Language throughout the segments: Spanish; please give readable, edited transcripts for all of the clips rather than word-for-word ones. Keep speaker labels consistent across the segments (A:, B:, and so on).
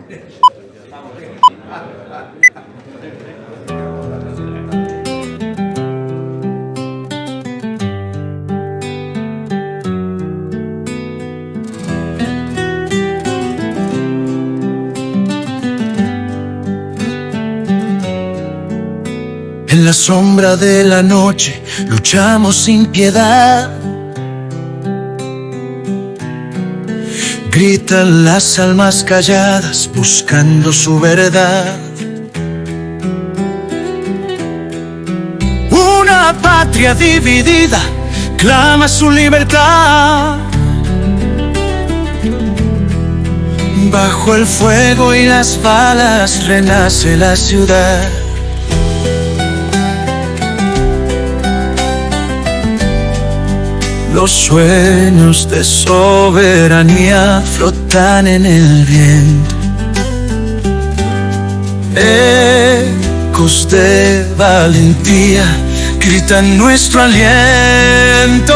A: En la sombra de la noche luchamos sin piedad. Gritan las almas calladas buscando su verdad. Una patria dividida clama su libertad. Bajo el fuego y las balas renace la ciudad. Los sueños de soberanía flotan en el viento. Ecos de valentía gritan nuestro aliento.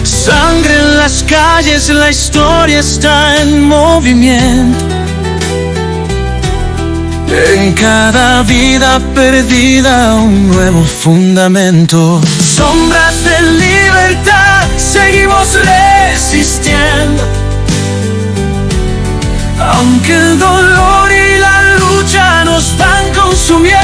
A: Sangre en las calles, la historia está en movimiento. En cada vida perdida un nuevo fundamento. Sombras de libertad, seguimos resistiendo. Aunque el dolor y la lucha nos van consumiendo.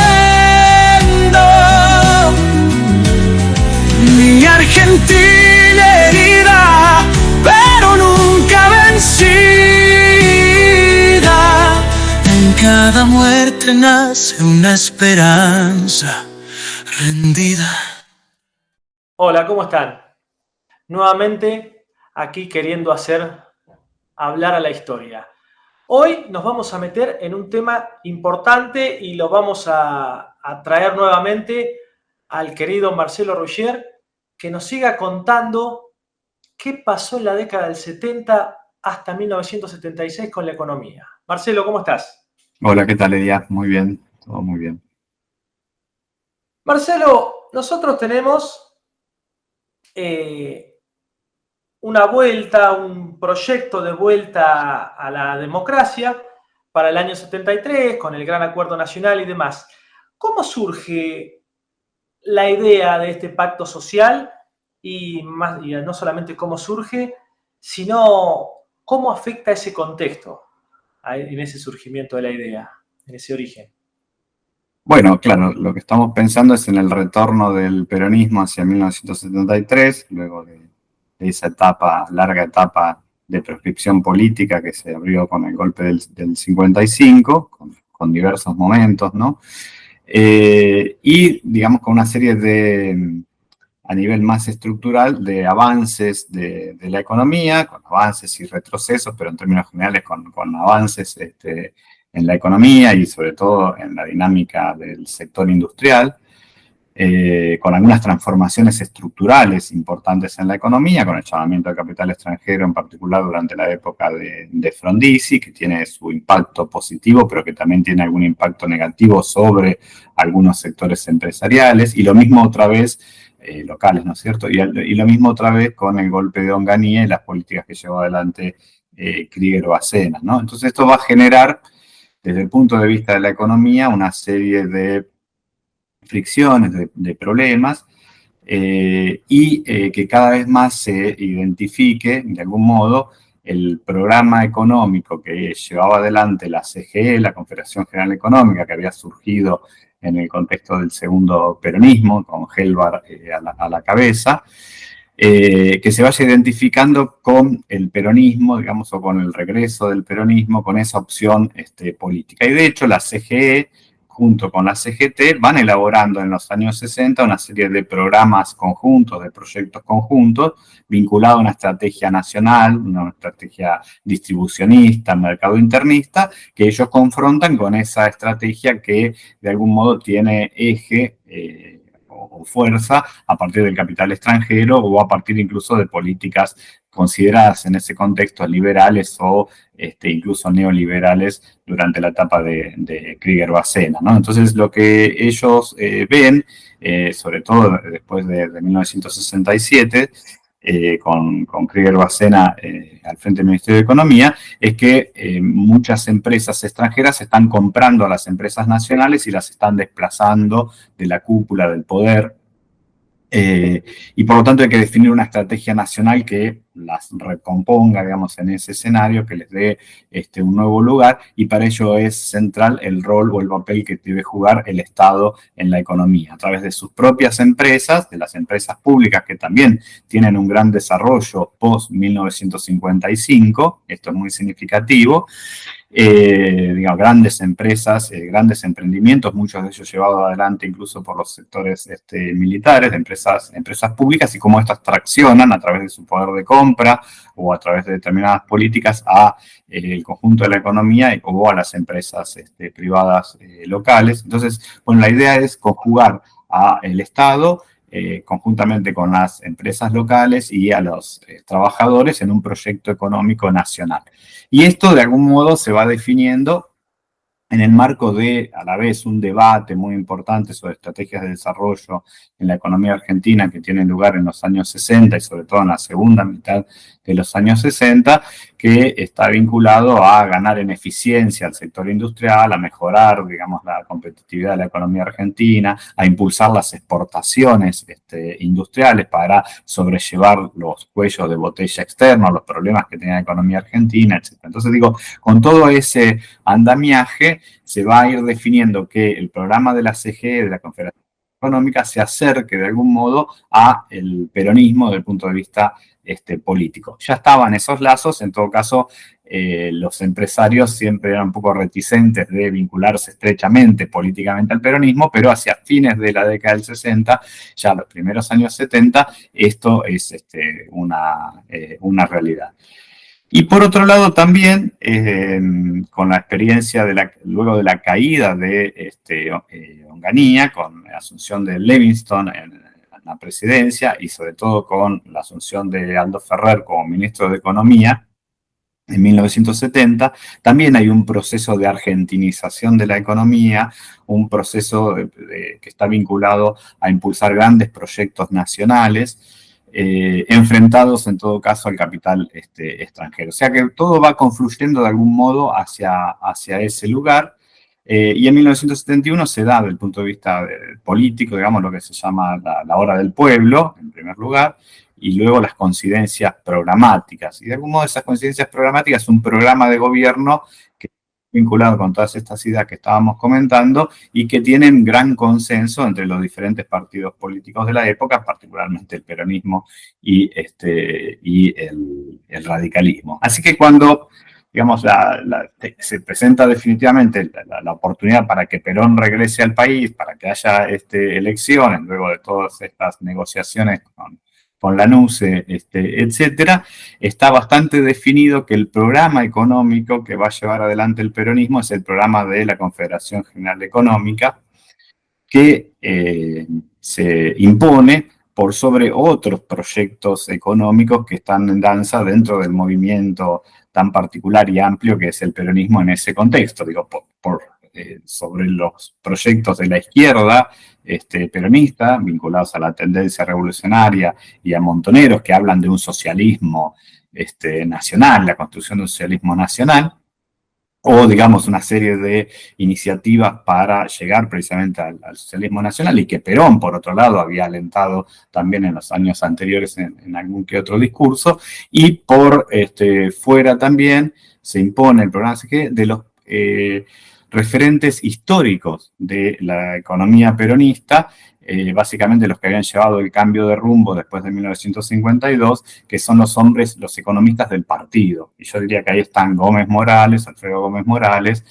A: Mi Argentina herida, pero nunca vencida. En cada muerte nace una esperanza rendida.
B: Hola, ¿cómo están? Nuevamente aquí queriendo hacer hablar a la historia. Hoy nos vamos a meter en un tema importante y lo vamos a traer nuevamente al querido Marcelo Roger, que nos siga contando qué pasó en la década del 70 hasta 1976 con la economía. Marcelo, ¿cómo estás?
C: Hola, ¿qué tal, Edia? Muy bien, todo muy bien.
B: Marcelo, nosotros tenemos una vuelta, un proyecto de vuelta a la democracia para el año 73, con el Gran Acuerdo Nacional y demás. ¿Cómo surge la idea de este pacto social? Y no solamente cómo surge, sino cómo afecta ese contexto en ese surgimiento de la idea, en ese origen.
C: Bueno, claro, lo que estamos pensando es en el retorno del peronismo hacia 1973, luego de esa etapa, larga etapa de proscripción política que se abrió con el golpe del 55, con diversos momentos, ¿no? Y, digamos, con una serie de, a nivel más estructural, de avances de la economía, con avances y retrocesos, pero en términos generales con avances en la economía y sobre todo en la dinámica del sector industrial, con algunas transformaciones estructurales importantes en la economía, con el llamamiento del capital extranjero en particular durante la época de Frondizi, que tiene su impacto positivo, pero que también tiene algún impacto negativo sobre algunos sectores empresariales, y lo mismo otra vez, locales, ¿no es cierto? Y lo mismo otra vez con el golpe de Onganía y las políticas que llevó adelante Krieger-Bacena, ¿no? Entonces esto va a generar, desde el punto de vista de la economía, una serie de fricciones, de problemas, y que cada vez más se identifique, de algún modo, el programa económico que llevaba adelante la CGE, la Confederación General Económica, que había surgido en el contexto del segundo peronismo, con Helbar a la cabeza, que se vaya identificando con el peronismo, digamos, o con el regreso del peronismo, con esa opción política. Y de hecho la CGE, junto con la CGT, van elaborando en los años 60 una serie de programas conjuntos, de proyectos conjuntos, vinculados a una estrategia nacional, una estrategia distribucionista, mercado internista, que ellos confrontan con esa estrategia que de algún modo tiene eje o fuerza a partir del capital extranjero o a partir incluso de políticas consideradas en ese contexto liberales o incluso neoliberales durante la etapa de Krieger-Bacena, ¿no? Entonces lo que ellos ven, sobre todo después de 1967, con Krieger-Bacena al frente del Ministerio de Economía, es que muchas empresas extranjeras están comprando a las empresas nacionales y las están desplazando de la cúpula del poder. Y por lo tanto hay que definir una estrategia nacional que las recomponga, digamos, en ese escenario, que les dé un nuevo lugar, y para ello es central el rol o el papel que debe jugar el Estado en la economía, a través de sus propias empresas, de las empresas públicas que también tienen un gran desarrollo post-1955, esto es muy significativo, digamos, grandes empresas, grandes emprendimientos, muchos de ellos llevados adelante incluso por los sectores militares, de empresas públicas, y cómo estas traccionan a través de su poder de compra o a través de determinadas políticas a el conjunto de la economía o a las empresas privadas locales. Entonces, bueno, la idea es conjugar al Estado conjuntamente con las empresas locales y a los trabajadores en un proyecto económico nacional. Y esto de algún modo se va definiendo en el marco de, a la vez, un debate muy importante sobre estrategias de desarrollo en la economía argentina que tiene lugar en los años 60 y sobre todo en la segunda mitad de los años 60, que está vinculado a ganar en eficiencia al sector industrial, a mejorar, digamos, la competitividad de la economía argentina, a impulsar las exportaciones industriales para sobrellevar los cuellos de botella externos, los problemas que tenía la economía argentina, etc. Entonces, digo, con todo ese andamiaje se va a ir definiendo que el programa de la CGE, de la Confederación Económica, se acerque de algún modo al peronismo desde el punto de vista político. Ya estaban esos lazos, en todo caso, los empresarios siempre eran un poco reticentes de vincularse estrechamente políticamente al peronismo, pero hacia fines de la década del 60, ya los primeros años 70, esto es una realidad. Y por otro lado también, con la experiencia luego de la caída de Onganía, con la asunción de Levingston en la presidencia y sobre todo con la asunción de Aldo Ferrer como ministro de Economía en 1970, también hay un proceso de argentinización de la economía, un proceso que está vinculado a impulsar grandes proyectos nacionales, enfrentados en todo caso al capital extranjero. O sea que todo va confluyendo de algún modo hacia ese lugar, y en 1971 se da, desde el punto de vista político, digamos, lo que se llama la hora del pueblo, en primer lugar, y luego las coincidencias programáticas. Y de algún modo esas coincidencias programáticas es un programa de gobierno que vinculado con todas estas ideas que estábamos comentando y que tienen gran consenso entre los diferentes partidos políticos de la época, particularmente el peronismo y el radicalismo. Así que cuando, digamos, se presenta definitivamente la oportunidad para que Perón regrese al país, para que haya elecciones, luego de todas estas negociaciones con la NUCE, etcétera, está bastante definido que el programa económico que va a llevar adelante el peronismo es el programa de la Confederación General Económica, que se impone por sobre otros proyectos económicos que están en danza dentro del movimiento tan particular y amplio que es el peronismo en ese contexto, digo, sobre los proyectos de la izquierda peronista, vinculados a la tendencia revolucionaria y a Montoneros, que hablan de un socialismo nacional, la construcción de un socialismo nacional, o digamos una serie de iniciativas para llegar precisamente al socialismo nacional, y que Perón, por otro lado, había alentado también en los años anteriores en algún que otro discurso, y por fuera también se impone el programa de los referentes históricos de la economía peronista, básicamente los que habían llevado el cambio de rumbo después de 1952, que son los economistas del partido. Y yo diría que ahí están Gómez Morales, Alfredo Gómez Morales,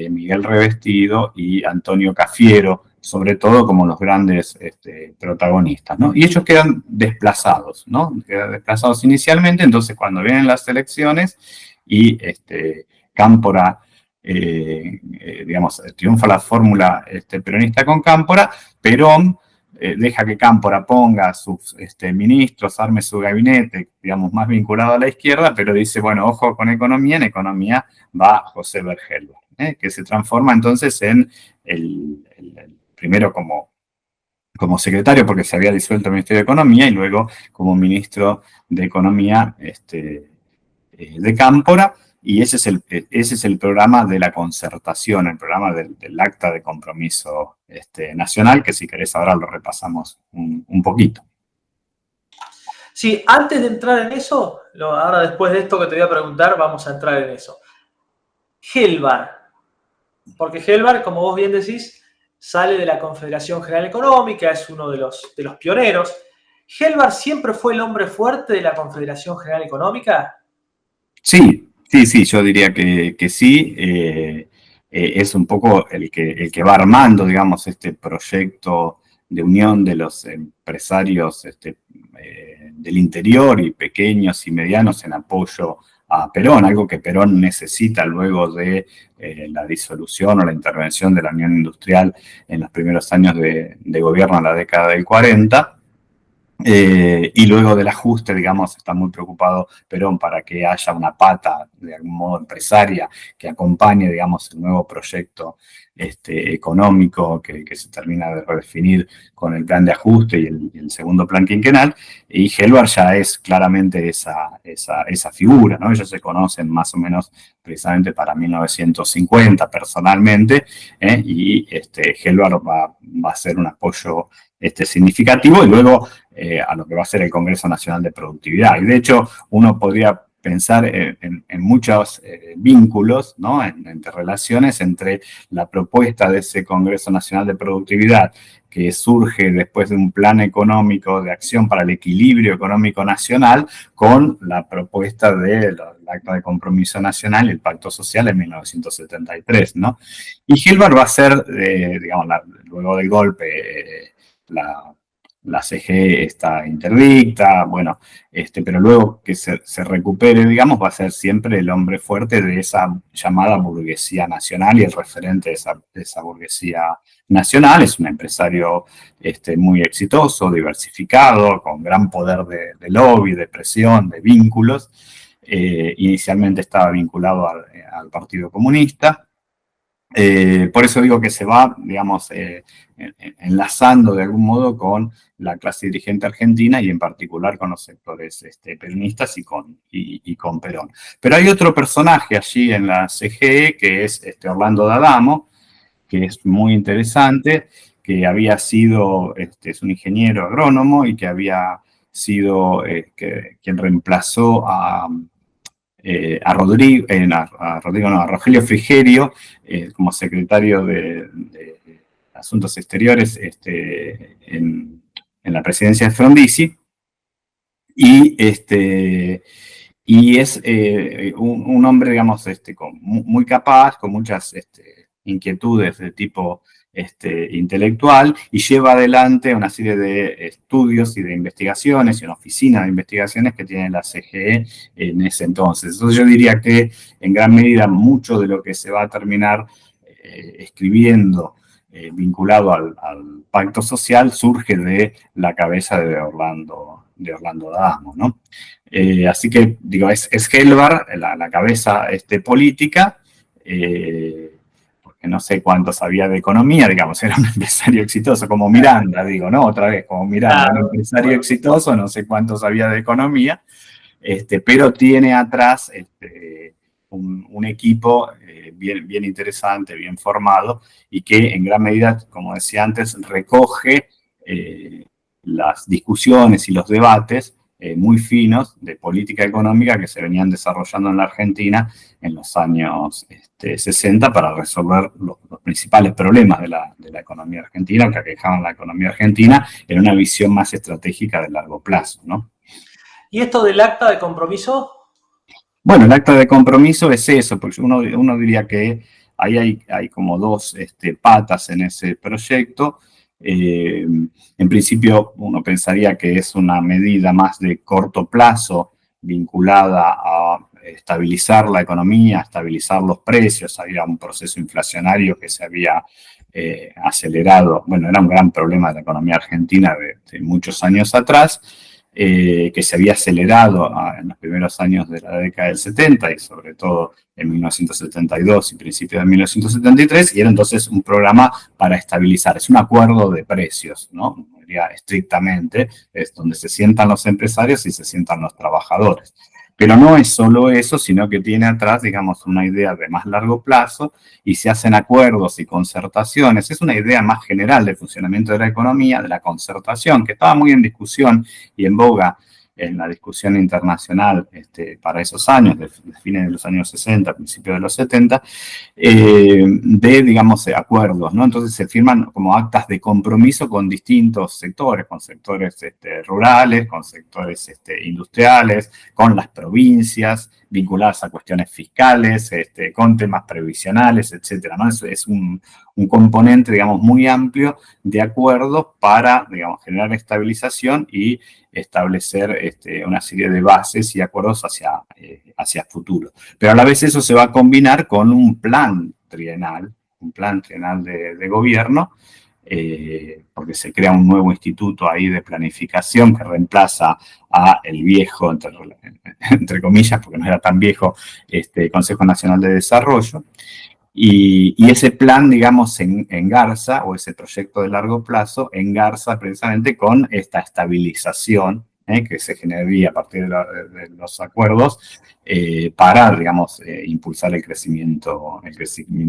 C: Miguel Revestido y Antonio Cafiero, sobre todo como los grandes protagonistas, ¿no? Y ellos quedan desplazados, ¿no? Quedan desplazados inicialmente, entonces cuando vienen las elecciones y Cámpora, digamos, triunfa la fórmula peronista con Cámpora, Perón deja que Cámpora ponga a sus ministros, arme su gabinete, digamos, más vinculado a la izquierda, pero dice, bueno, ojo con economía, en economía va José Bergelber, que se transforma entonces en el primero como secretario, porque se había disuelto el Ministerio de Economía, y luego como ministro de Economía de Cámpora, y ese es el programa de la concertación, el programa del Acta de Compromiso Nacional, que si querés ahora lo repasamos un poquito.
B: Sí, antes de entrar en eso, ahora después de esto que te voy a preguntar, vamos a entrar en eso. Gelbar, porque Gelbar, como vos bien decís, sale de la Confederación General Económica, es uno de los pioneros. ¿Gelbar siempre fue el hombre fuerte de la Confederación General Económica?
C: Sí, yo diría que sí. Es un poco el que va armando, digamos, este proyecto de unión de los empresarios del interior y pequeños y medianos en apoyo a Perón, algo que Perón necesita luego de la disolución o la intervención de la Unión Industrial en los primeros años de gobierno en la década del 40. Y luego del ajuste, digamos, está muy preocupado Perón para que haya una pata, de algún modo, empresaria que acompañe, digamos, el nuevo proyecto económico que se termina de redefinir con el plan de ajuste y el segundo plan quinquenal. Y Gelbar ya es claramente esa figura, ¿no? Ellos se conocen más o menos precisamente para 1950 personalmente, y Gelbar va a ser un apoyo significativo, y luego a lo que va a ser el Congreso Nacional de Productividad. Y de hecho, uno podría pensar en muchos vínculos, ¿no? Entre relaciones entre la propuesta de ese Congreso Nacional de Productividad, que surge después de un plan económico de acción para el equilibrio económico nacional, con la propuesta del Acta de Compromiso Nacional y el Pacto Social en 1973, ¿no? Y Gelbar va a ser, digamos, luego del golpe, la CGE está interdicta, bueno, pero luego que se recupere, digamos, va a ser siempre el hombre fuerte de esa llamada burguesía nacional y el referente de esa burguesía nacional. Es un empresario muy exitoso, diversificado, con gran poder de lobby, de presión, de vínculos. Inicialmente estaba vinculado al Partido Comunista. Por eso digo que se va, digamos, enlazando de algún modo con la clase dirigente argentina y en particular con los sectores peronistas y con Perón. Pero hay otro personaje allí en la CGE que es Orlando D'Adamo, que es muy interesante, que había sido, es un ingeniero agrónomo y que había sido quien reemplazó a Rogelio Frigerio como secretario de Asuntos Exteriores en la presidencia de Frondizi, y es un hombre, digamos, muy capaz, con muchas inquietudes de tipo intelectual, y lleva adelante una serie de estudios y de investigaciones, y una oficina de investigaciones que tiene la CGE en ese entonces. Entonces yo diría que en gran medida mucho de lo que se va a terminar escribiendo vinculado al Pacto Social surge de la cabeza de Orlando D'Adamo, ¿no? Así que, digo, es Gelbar la cabeza política, porque no sé cuánto sabía de economía, digamos, era un empresario exitoso, como Miranda, digo, ¿no? Otra vez, como Miranda, un empresario exitoso, no sé cuánto sabía de economía, pero tiene atrás un equipo bien interesante, bien formado, y que en gran medida, como decía antes, recoge las discusiones y los debates muy finos de política económica que se venían desarrollando en la Argentina en los años 60 para resolver los principales problemas de la economía argentina, que aquejaban la economía argentina, en una visión más estratégica de largo plazo, ¿no?
B: ¿Y esto del acta de compromiso?
C: Bueno, el acta de compromiso es eso, porque uno diría que ahí hay como dos patas en ese proyecto. En principio, uno pensaría que es una medida más de corto plazo vinculada a estabilizar la economía, a estabilizar los precios. Había un proceso inflacionario que se había acelerado. Bueno, era un gran problema de la economía argentina de muchos años atrás, que se había acelerado en los primeros años de la década del 70 y sobre todo en 1972 y principios de 1973, y era entonces un programa para estabilizar. Es un acuerdo de precios, ¿no? Diría estrictamente, es donde se sientan los empresarios y se sientan los trabajadores. Pero no es solo eso, sino que tiene atrás, digamos, una idea de más largo plazo y se hacen acuerdos y concertaciones. Es una idea más general del funcionamiento de la economía, de la concertación, que estaba muy en discusión y en boga en la discusión internacional para esos años, de fines de los años 60, principios de los 70, digamos, acuerdos, ¿no? Entonces se firman como actas de compromiso con distintos sectores, con sectores rurales, con sectores industriales, con las provincias, vinculadas a cuestiones fiscales, con temas previsionales, etcétera, ¿no? Es un componente, digamos, muy amplio de acuerdos para, digamos, generar estabilización y establecer una serie de bases y acuerdos hacia futuro. Pero a la vez eso se va a combinar con un plan trienal de gobierno, porque se crea un nuevo instituto ahí de planificación que reemplaza a el viejo, entre comillas, porque no era tan viejo, Consejo Nacional de Desarrollo. Y ese plan, digamos, engarza, o ese proyecto de largo plazo, engarza precisamente con esta estabilización que se generaría a partir de los acuerdos para, digamos, impulsar el crecimiento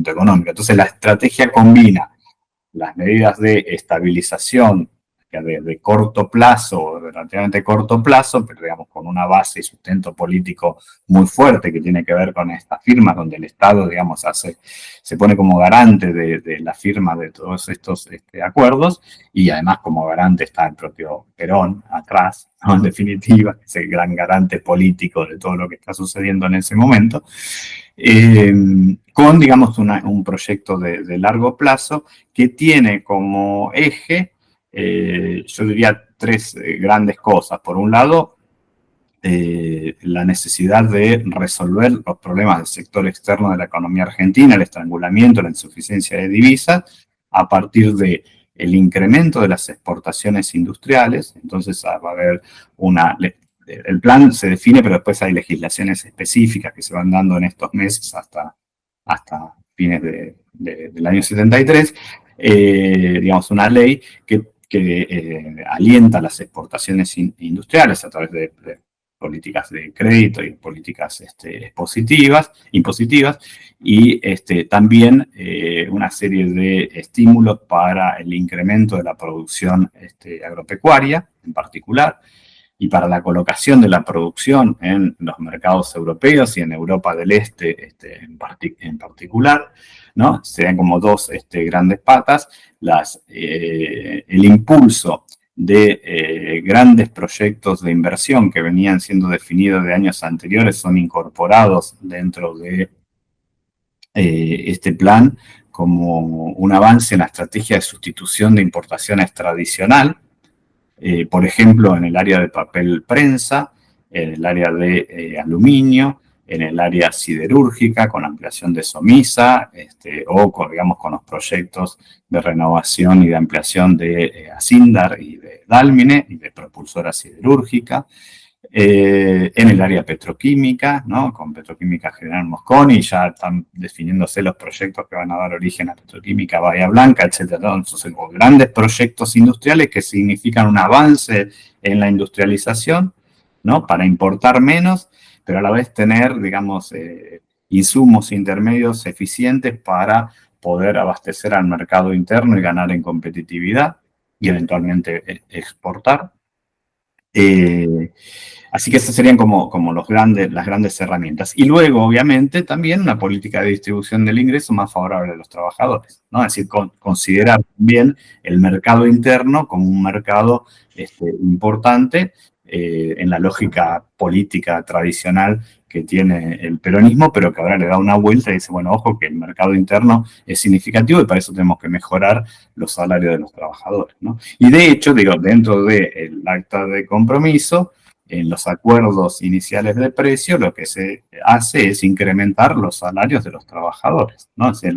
C: económico. Entonces, la estrategia combina las medidas de estabilización de corto plazo, relativamente corto plazo, pero digamos con una base y sustento político muy fuerte que tiene que ver con estas firmas, donde el Estado, digamos, se pone como garante de la firma de todos estos acuerdos, y además como garante está el propio Perón atrás, ¿no? En definitiva, es el gran garante político de todo lo que está sucediendo en ese momento, con, digamos, un proyecto de largo plazo que tiene como eje, yo diría, tres grandes cosas. Por un lado, la necesidad de resolver los problemas del sector externo de la economía argentina, el estrangulamiento, la insuficiencia de divisas, a partir del incremento de las exportaciones industriales. Entonces va a haber el plan se define, pero después hay legislaciones específicas que se van dando en estos meses hasta fines del año 73, digamos, una ley que alienta las exportaciones industriales a través de políticas de crédito y políticas impositivas, y también una serie de estímulos para el incremento de la producción agropecuaria en particular, y para la colocación de la producción en los mercados europeos y en Europa del Este en particular, ¿no? Serían como dos grandes patas. El impulso de grandes proyectos de inversión que venían siendo definidos de años anteriores son incorporados dentro de este plan como un avance en la estrategia de sustitución de importaciones tradicional, por ejemplo, en el área de papel prensa, en el área de aluminio, en el área siderúrgica, con ampliación de Somisa, digamos, con los proyectos de renovación y de ampliación de Asindar y de Dálmine y de propulsora siderúrgica, en el área petroquímica, ¿no? Con Petroquímica General Mosconi, ya están definiéndose los proyectos que van a dar origen a Petroquímica Bahía Blanca, etc. Entonces, grandes proyectos industriales que significan un avance en la industrialización, ¿no? Para importar menos, pero a la vez tener, digamos, insumos intermedios eficientes para poder abastecer al mercado interno y ganar en competitividad y eventualmente exportar. Así que esas serían como las grandes herramientas. Y luego, obviamente, también una política de distribución del ingreso más favorable a los trabajadores, ¿no? Es decir, considerar también el mercado interno como un mercado importante en la lógica política tradicional que tiene el peronismo, pero que ahora le da una vuelta y dice, bueno, ojo que el mercado interno es significativo y para eso tenemos que mejorar los salarios de los trabajadores, ¿no? Y de hecho, digo, dentro del acta de compromiso, en los acuerdos iniciales de precio, lo que se hace es incrementar los salarios de los trabajadores, ¿no? O sea,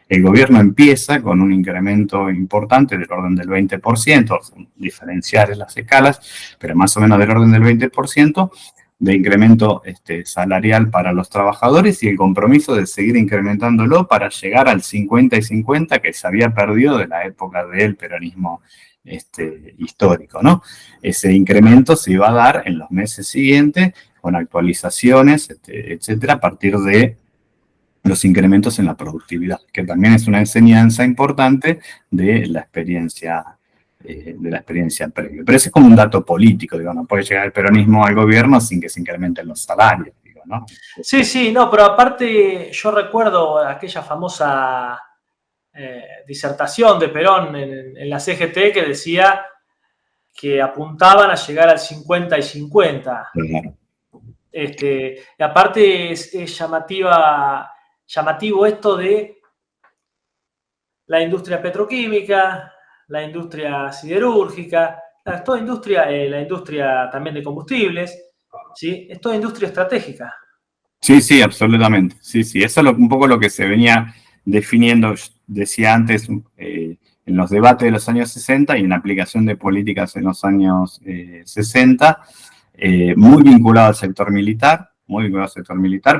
C: el gobierno empieza con un incremento importante del orden del 20%, son diferenciales las escalas, pero más o menos del orden del 20%, de incremento salarial para los trabajadores, y el compromiso de seguir incrementándolo para llegar al 50 y 50 que se había perdido de la época del peronismo histórico, ¿no? Ese incremento se iba a dar en los meses siguientes con actualizaciones, etcétera, a partir de los incrementos en la productividad, que también es una enseñanza importante de la experiencia previa. Pero ese es como un dato político, digo, no puede llegar el peronismo al gobierno sin que se incrementen los salarios, digo, ¿no?
B: Sí, no, pero aparte yo recuerdo aquella famosa disertación de Perón en la CGT que decía que apuntaban a llegar al 50 y 50.
C: Claro.
B: Y aparte es llamativo esto de la industria petroquímica, la industria siderúrgica, toda industria, la industria también de combustibles, ¿sí? Es toda industria estratégica.
C: Sí, absolutamente. Sí, eso es un poco lo que se venía definiendo, decía antes, en los debates de los años 60 y en la aplicación de políticas en los años 60, muy vinculado al sector militar,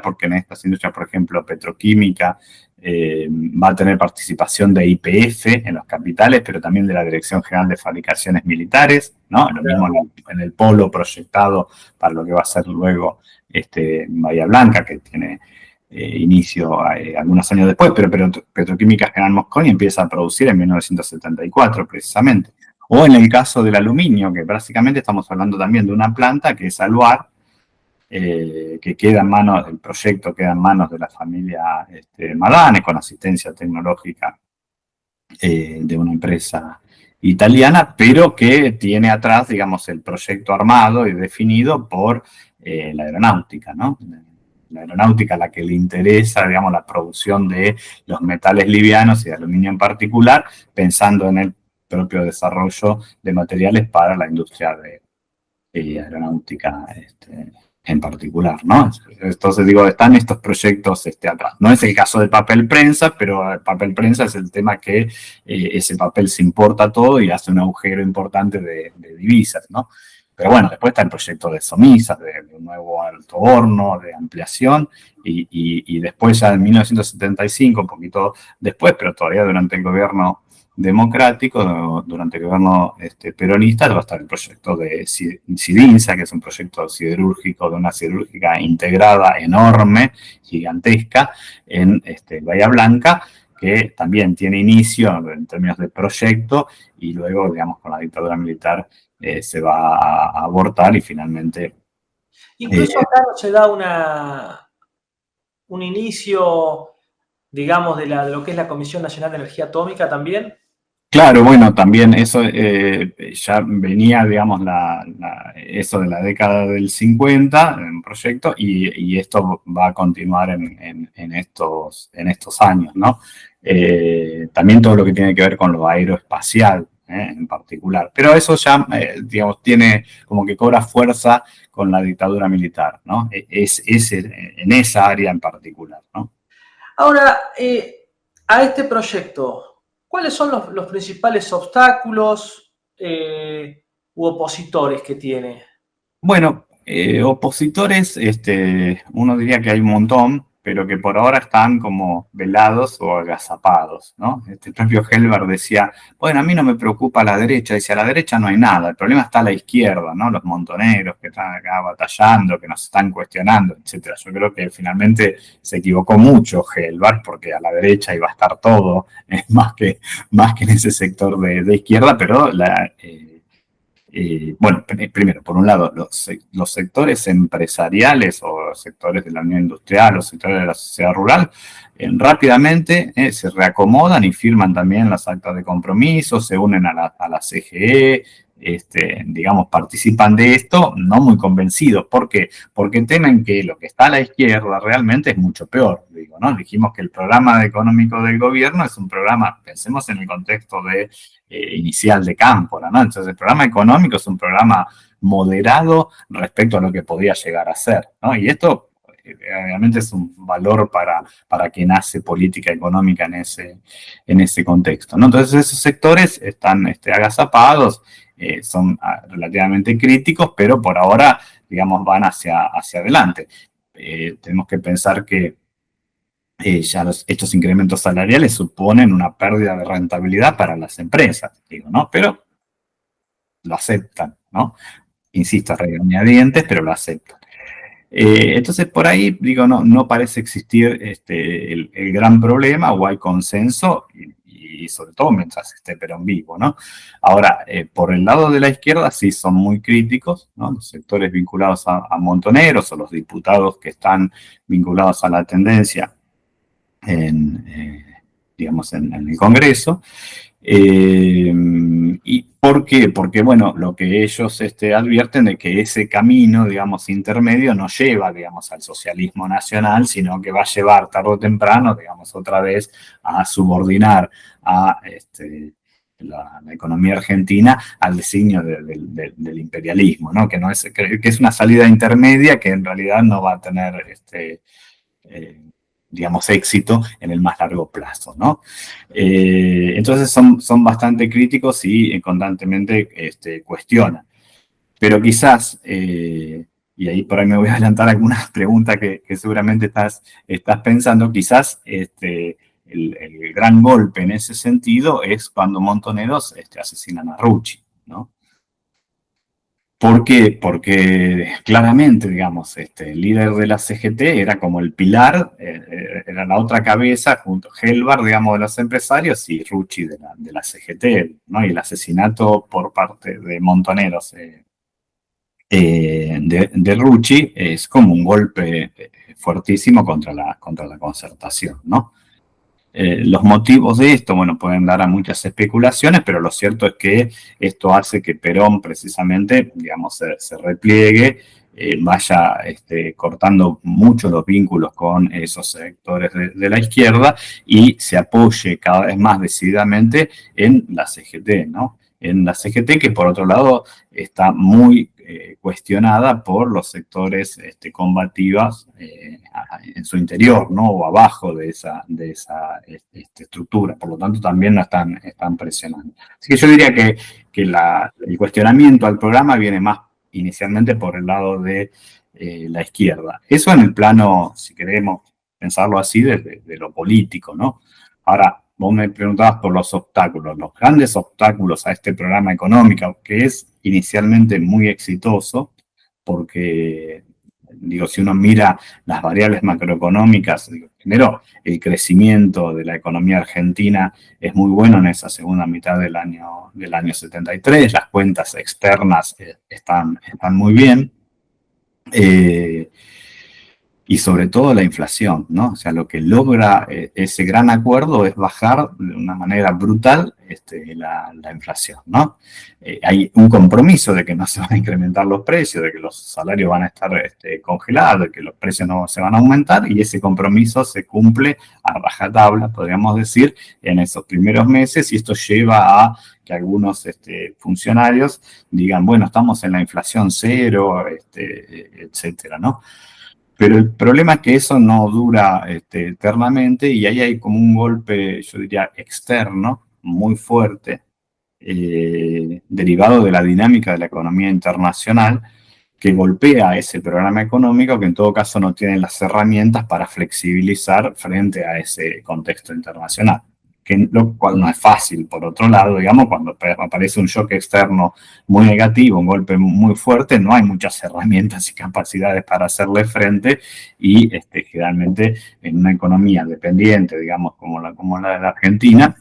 C: porque en estas industrias, por ejemplo, petroquímica, va a tener participación de YPF en los capitales, pero también de la Dirección General de Fabricaciones Militares, ¿no? Lo mismo en el polo proyectado para lo que va a ser luego Bahía Blanca, que tiene inicio algunos años después, pero Petroquímica General Mosconi empieza a producir en 1974, precisamente. O en el caso del aluminio, que básicamente estamos hablando también de una planta que es Aluar, que queda en manos, el proyecto queda en manos de la familia Madane, con asistencia tecnológica de una empresa italiana, pero que tiene atrás, digamos, el proyecto armado y definido por la aeronáutica, ¿no? La aeronáutica a la que le interesa, digamos, la producción de los metales livianos y de aluminio en particular, pensando en el propio desarrollo de materiales para la industria de aeronáutica en particular, ¿no? Entonces, digo, están estos proyectos atrás. No es el caso del papel prensa, pero el papel prensa es el tema que ese papel se importa todo y hace un agujero importante de divisas, ¿no? Pero bueno, después está el proyecto de Somisas, de un nuevo alto horno, de ampliación, y después ya en 1975, un poquito después, pero todavía durante el gobierno democrático, durante el gobierno peronista, va a estar el proyecto de Sidinsa, que es un proyecto siderúrgico, de una siderúrgica integrada enorme, gigantesca, en Bahía Blanca, que también tiene inicio en términos de proyecto y luego, digamos, con la dictadura militar se va a abortar y finalmente...
B: Incluso acá no se da un inicio, digamos, de lo que es la Comisión Nacional de Energía Atómica también.
C: Claro, bueno, también eso ya venía, digamos, eso de la década del 50 en un proyecto y esto va a continuar en estos años, ¿no? También todo lo que tiene que ver con lo aeroespacial en particular. Pero eso ya, digamos, tiene como que cobra fuerza con la dictadura militar, ¿no? En esa área en particular, ¿no?
B: Ahora, a este proyecto, ¿cuáles son los principales obstáculos u opositores que tiene?
C: Bueno, opositores, uno diría que hay un montón, pero que por ahora están como velados o agazapados, ¿no? El propio Helber decía, bueno, a mí no me preocupa la derecha, dice, a la derecha no hay nada, el problema está a la izquierda, ¿no? Los montoneros que están acá batallando, que nos están cuestionando, etcétera. Yo creo que finalmente se equivocó mucho Helber, porque a la derecha iba a estar todo, más que en ese sector de izquierda, pero bueno, primero, por un lado, los sectores empresariales o los sectores de la Unión Industrial, los sectores de la sociedad rural, rápidamente se reacomodan y firman también las actas de compromiso, se unen a la CGE, digamos, participan de esto, no muy convencidos. ¿Por qué? Porque temen que lo que está a la izquierda realmente es mucho peor, digo, ¿no? Dijimos que el programa económico del gobierno es un programa, pensemos en el contexto inicial de Cámpora, ¿no? Entonces el programa económico es un programa moderado respecto a lo que podría llegar a ser, ¿no? Y esto obviamente es un valor para quien hace política económica en ese contexto, ¿no? Entonces esos sectores están agazapados, son relativamente críticos, pero por ahora, digamos, van hacia adelante. Tenemos que pensar que ya estos incrementos salariales suponen una pérdida de rentabilidad para las empresas, digo, ¿no? Pero lo aceptan, ¿no? Insisto, regañadientes, pero lo aceptan. Entonces, por ahí, digo, no parece existir el gran problema o hay consenso, y sobre todo mientras esté Perón vivo, ¿no? Ahora, por el lado de la izquierda sí son muy críticos, ¿no? Los sectores vinculados a Montoneros o los diputados que están vinculados a la tendencia digamos, en el Congreso. ¿Y por qué? Porque, bueno, lo que ellos advierten de que ese camino, digamos, intermedio no lleva, digamos, al socialismo nacional, sino que va a llevar tarde o temprano, digamos, otra vez a subordinar a la economía argentina al designio del imperialismo, ¿no? Que es una salida intermedia que en realidad no va a tener digamos, éxito en el más largo plazo, ¿no? Entonces son bastante críticos y constantemente cuestionan. Pero quizás, y ahí por ahí me voy a adelantar algunas preguntas que seguramente estás pensando, quizás el gran golpe en ese sentido es cuando Montoneros asesinan a Rucci, ¿no? ¿Por qué? Porque claramente, digamos, el líder de la CGT era como el pilar, era la otra cabeza, junto a Helvar, digamos, de los empresarios, y Rucci de la CGT, ¿no? Y el asesinato por parte de Montoneros de Rucci es como un golpe fuertísimo contra la Concertación, ¿no? Los motivos de esto, bueno, pueden dar a muchas especulaciones, pero lo cierto es que esto hace que Perón precisamente, digamos, se repliegue, vaya cortando mucho los vínculos con esos sectores de la izquierda y se apoye cada vez más decididamente en la CGT, ¿no? En la CGT, que por otro lado está muy cuestionada por los sectores combativos en su interior, ¿no? O abajo de esa estructura. Por lo tanto, también la están presionando. Así que yo diría que el cuestionamiento al programa viene más inicialmente por el lado de la izquierda. Eso en el plano, si queremos pensarlo así, de lo político, ¿no? Ahora, vos me preguntabas por los obstáculos. Los grandes obstáculos a este programa económico, que es inicialmente muy exitoso, porque, digo, si uno mira las variables macroeconómicas, digo, primero, el crecimiento de la economía argentina es muy bueno en esa segunda mitad del año 73, las cuentas externas están muy bien. Y sobre todo la inflación, ¿no? O sea, lo que logra ese gran acuerdo es bajar de una manera brutal la inflación, ¿no? Hay un compromiso de que no se van a incrementar los precios, de que los salarios van a estar congelados, de que los precios no se van a aumentar, y ese compromiso se cumple a rajatabla, podríamos decir, en esos primeros meses, y esto lleva a que algunos funcionarios digan, bueno, estamos en la inflación cero, etcétera, ¿no? Pero el problema es que eso no dura eternamente, y ahí hay como un golpe, yo diría, externo, muy fuerte, derivado de la dinámica de la economía internacional, que golpea ese programa económico, que en todo caso no tiene las herramientas para flexibilizar frente a ese contexto internacional. Lo cual no es fácil, por otro lado, digamos, cuando aparece un shock externo muy negativo, un golpe muy fuerte, no hay muchas herramientas y capacidades para hacerle frente, y generalmente en una economía dependiente, digamos, como la de la Argentina,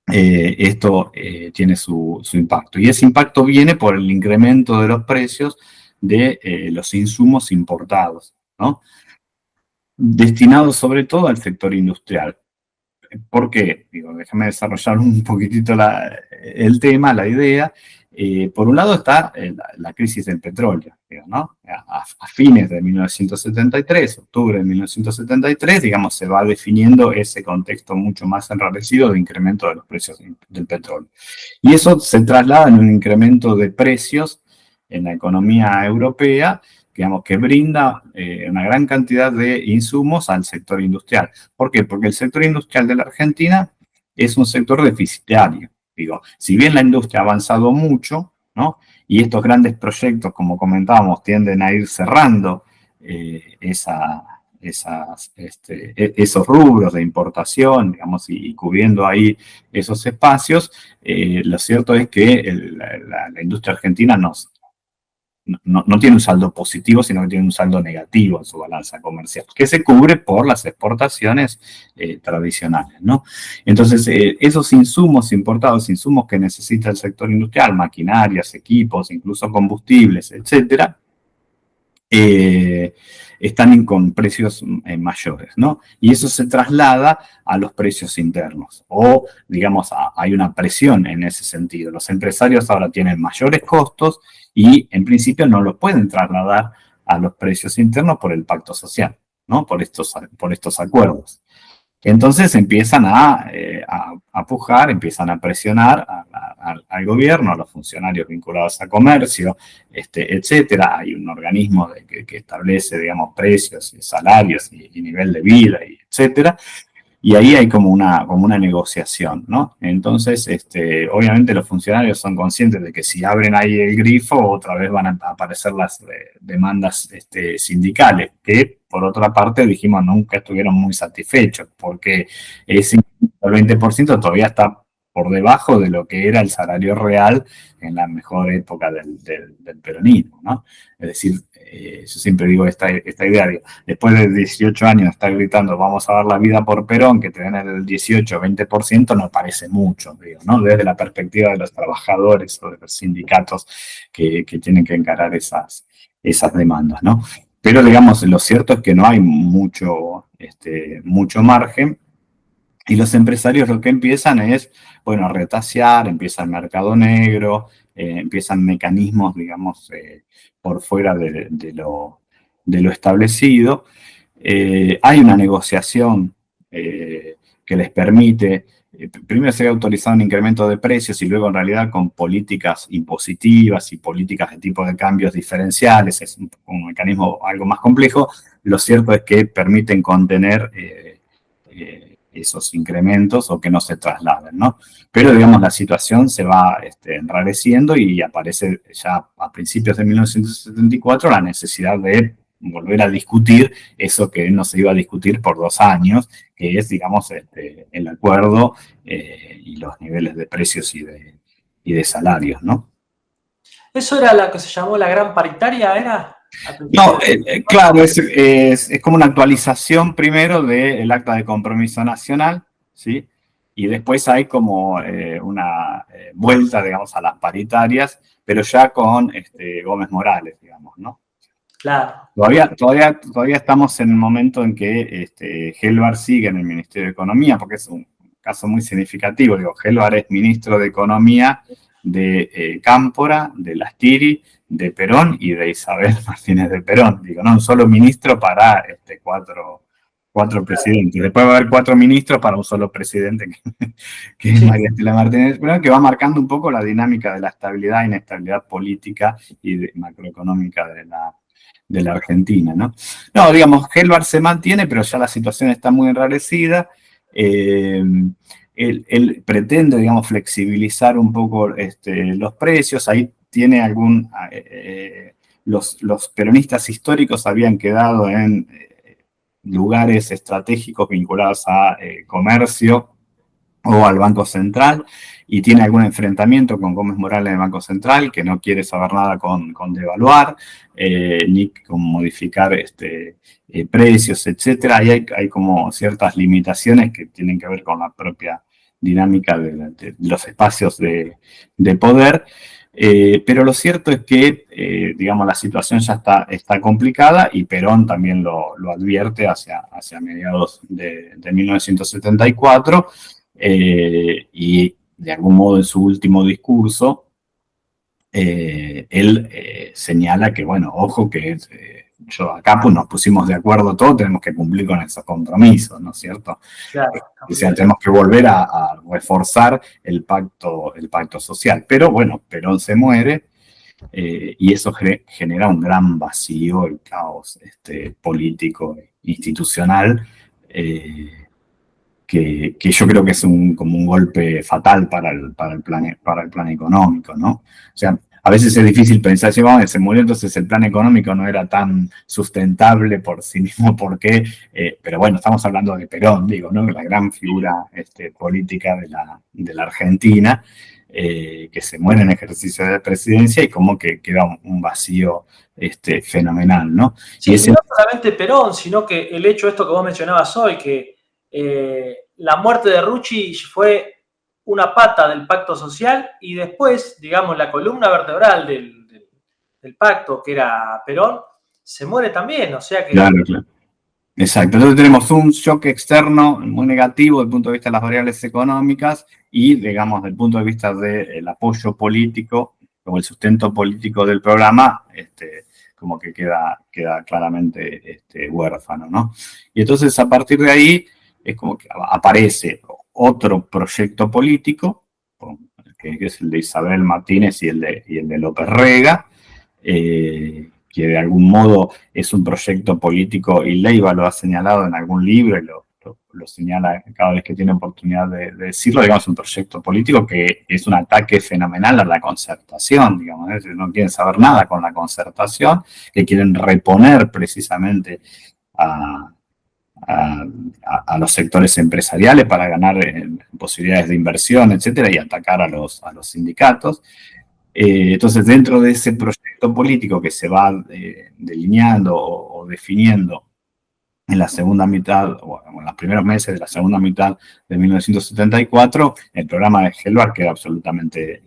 C: esto tiene su impacto. Y ese impacto viene por el incremento de los precios de los insumos importados, ¿no? Destinados sobre todo al sector industrial. ¿Por qué? Digo, déjame desarrollar un poquitito el tema, la idea. Por un lado está la crisis del petróleo, ¿no? A fines de 1973, octubre de 1973, digamos, se va definiendo ese contexto mucho más enrarecido de incremento de los precios del petróleo. Y eso se traslada en un incremento de precios en la economía europea, digamos, que brinda una gran cantidad de insumos al sector industrial. ¿Por qué? Porque el sector industrial de la Argentina es un sector deficitario. Digo, si bien la industria ha avanzado mucho, ¿no? Y estos grandes proyectos, como comentábamos, tienden a ir cerrando esos rubros de importación, digamos, y cubriendo ahí esos espacios, lo cierto es que la industria argentina no tiene un saldo positivo, sino que tiene un saldo negativo en su balanza comercial, que se cubre por las exportaciones tradicionales, ¿no? Entonces, esos insumos importados, insumos que necesita el sector industrial, maquinarias, equipos, incluso combustibles, etcétera, están con precios mayores, ¿no? Y eso se traslada a los precios internos, o, digamos, hay una presión en ese sentido. Los empresarios ahora tienen mayores costos y, en principio, no los pueden trasladar a los precios internos por el pacto social, ¿no? Por estos acuerdos. Entonces empiezan a pujar, empiezan a presionar al gobierno, a los funcionarios vinculados a comercio, etcétera. Hay un organismo que establece, digamos, precios, salarios y nivel de vida, etcétera. Y ahí hay como una negociación, ¿no? Entonces, obviamente los funcionarios son conscientes de que si abren ahí el grifo, otra vez van a aparecer las demandas sindicales, que por otra parte dijimos nunca estuvieron muy satisfechos, porque ese 20% todavía está por debajo de lo que era el salario real en la mejor época del peronismo, ¿no? Es decir, yo siempre digo esta idea, digo, después de 18 años de estar gritando vamos a dar la vida por Perón, que te den el 18 o 20% no parece mucho, digo, ¿no? Desde la perspectiva de los trabajadores o de los sindicatos que tienen que encarar esas demandas, ¿no? Pero, digamos, lo cierto es que no hay mucho margen. Y los empresarios lo que empiezan es, bueno, a retasear, empieza el mercado negro, empiezan mecanismos, digamos, por fuera de lo establecido. Hay una negociación que les permite, primero se ha autorizado un incremento de precios y luego en realidad con políticas impositivas y políticas de tipo de cambios diferenciales, es un mecanismo algo más complejo. Lo cierto es que permiten contener esos incrementos o que no se trasladen, ¿no? Pero, digamos, la situación se va enrareciendo y aparece ya a principios de 1974 la necesidad de volver a discutir eso que no se iba a discutir por 2 años, que es, digamos, el acuerdo y los niveles de precios y de salarios, ¿no?
B: ¿Eso era la que se llamó la gran paritaria, era?
C: No, claro, es como una actualización primero del Acta de Compromiso Nacional, ¿sí? Y después hay como una vuelta, digamos, a las paritarias, pero ya con Gómez Morales, digamos, ¿no?
B: Claro.
C: Todavía estamos en el momento en que Gelbar sigue en el Ministerio de Economía, porque es un caso muy significativo. Digo, Gelbar es ministro de Economía de Cámpora, de Lastiri, de Perón y de Isabel Martínez de Perón. Digo, no un solo ministro para cuatro presidentes. Después va a haber 4 ministros para un solo presidente, que es María Estela Martínez de Perón, que va marcando un poco la dinámica de la estabilidad e inestabilidad política y macroeconómica de la Argentina, ¿no? No, digamos, Gelbar se mantiene, pero ya la situación está muy enrarecida. Él pretende, digamos, flexibilizar un poco los precios. Ahí tiene los peronistas históricos habían quedado en lugares estratégicos vinculados a comercio o al Banco Central, y tiene algún enfrentamiento con Gómez Morales en el Banco Central, que no quiere saber nada con devaluar, ni con modificar precios, etcétera. Ahí hay como ciertas limitaciones que tienen que ver con la propia dinámica de los espacios de poder. Pero lo cierto es que, digamos, la situación ya está complicada y Perón también lo advierte hacia mediados de 1974, y de algún modo en su último discurso, él señala que, bueno, ojo que acá pues, nos pusimos de acuerdo todos, tenemos que cumplir con esos compromisos, ¿no es cierto?
B: Claro.
C: O sea, tenemos que volver a reforzar el pacto social. Pero bueno, Perón se muere y eso genera un gran vacío, el caos político, institucional, que yo creo que es como un golpe fatal para el plan económico, ¿no? O sea, a veces es difícil pensar, si vamos, se murió, entonces el plan económico no era tan sustentable por sí mismo, ¿por qué? Pero bueno, estamos hablando de Perón, digo, ¿no? La gran figura política de la Argentina, que se muere en ejercicio de presidencia y como que queda un vacío fenomenal, ¿no?
B: Sí,
C: y ese,
B: no solamente Perón, sino que el hecho esto que vos mencionabas hoy, que la muerte de Rucci fue una pata del pacto social y después, digamos, la columna vertebral del pacto, que era Perón, se muere también, o sea que...
C: Claro, claro. Exacto, entonces tenemos un shock externo muy negativo desde el punto de vista de las variables económicas y, digamos, desde el punto de vista del apoyo político o el sustento político del programa, como que queda claramente huérfano, ¿no? Y entonces a partir de ahí es como que aparece otro proyecto político, que es el de Isabel Martínez y el de López Rega, que de algún modo es un proyecto político, y Leiva lo ha señalado en algún libro y lo señala cada vez que tiene oportunidad de decirlo, digamos, un proyecto político que es un ataque fenomenal a la concertación, digamos, no quieren saber nada con la concertación, que quieren reponer precisamente a los sectores empresariales para ganar posibilidades de inversión, etcétera, y atacar a los sindicatos. Entonces, dentro de ese proyecto político que se va delineando o definiendo en la segunda mitad, o en los primeros meses de la segunda mitad de 1974, el programa de Gelbar queda absolutamente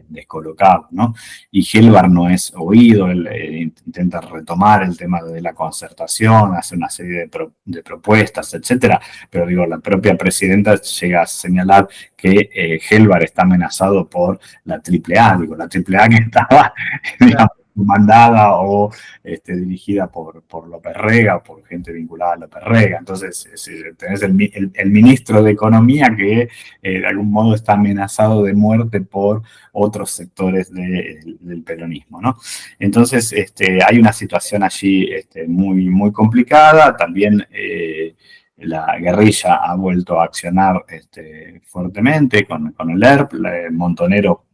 C: descolocado, ¿no? Y Gelbar no es oído, él intenta retomar el tema de la concertación, hace una serie de propuestas, etcétera, pero digo, la propia presidenta llega a señalar que Gelbar está amenazado por la AAA, digo, la AAA que estaba, digamos, mandada o dirigida por López Rega, por gente vinculada a López Rega. Entonces, tenés el ministro de Economía que de algún modo está amenazado de muerte por otros sectores del peronismo, ¿no? Entonces, hay una situación allí muy, muy complicada. También la guerrilla ha vuelto a accionar fuertemente con el ERP, Montonero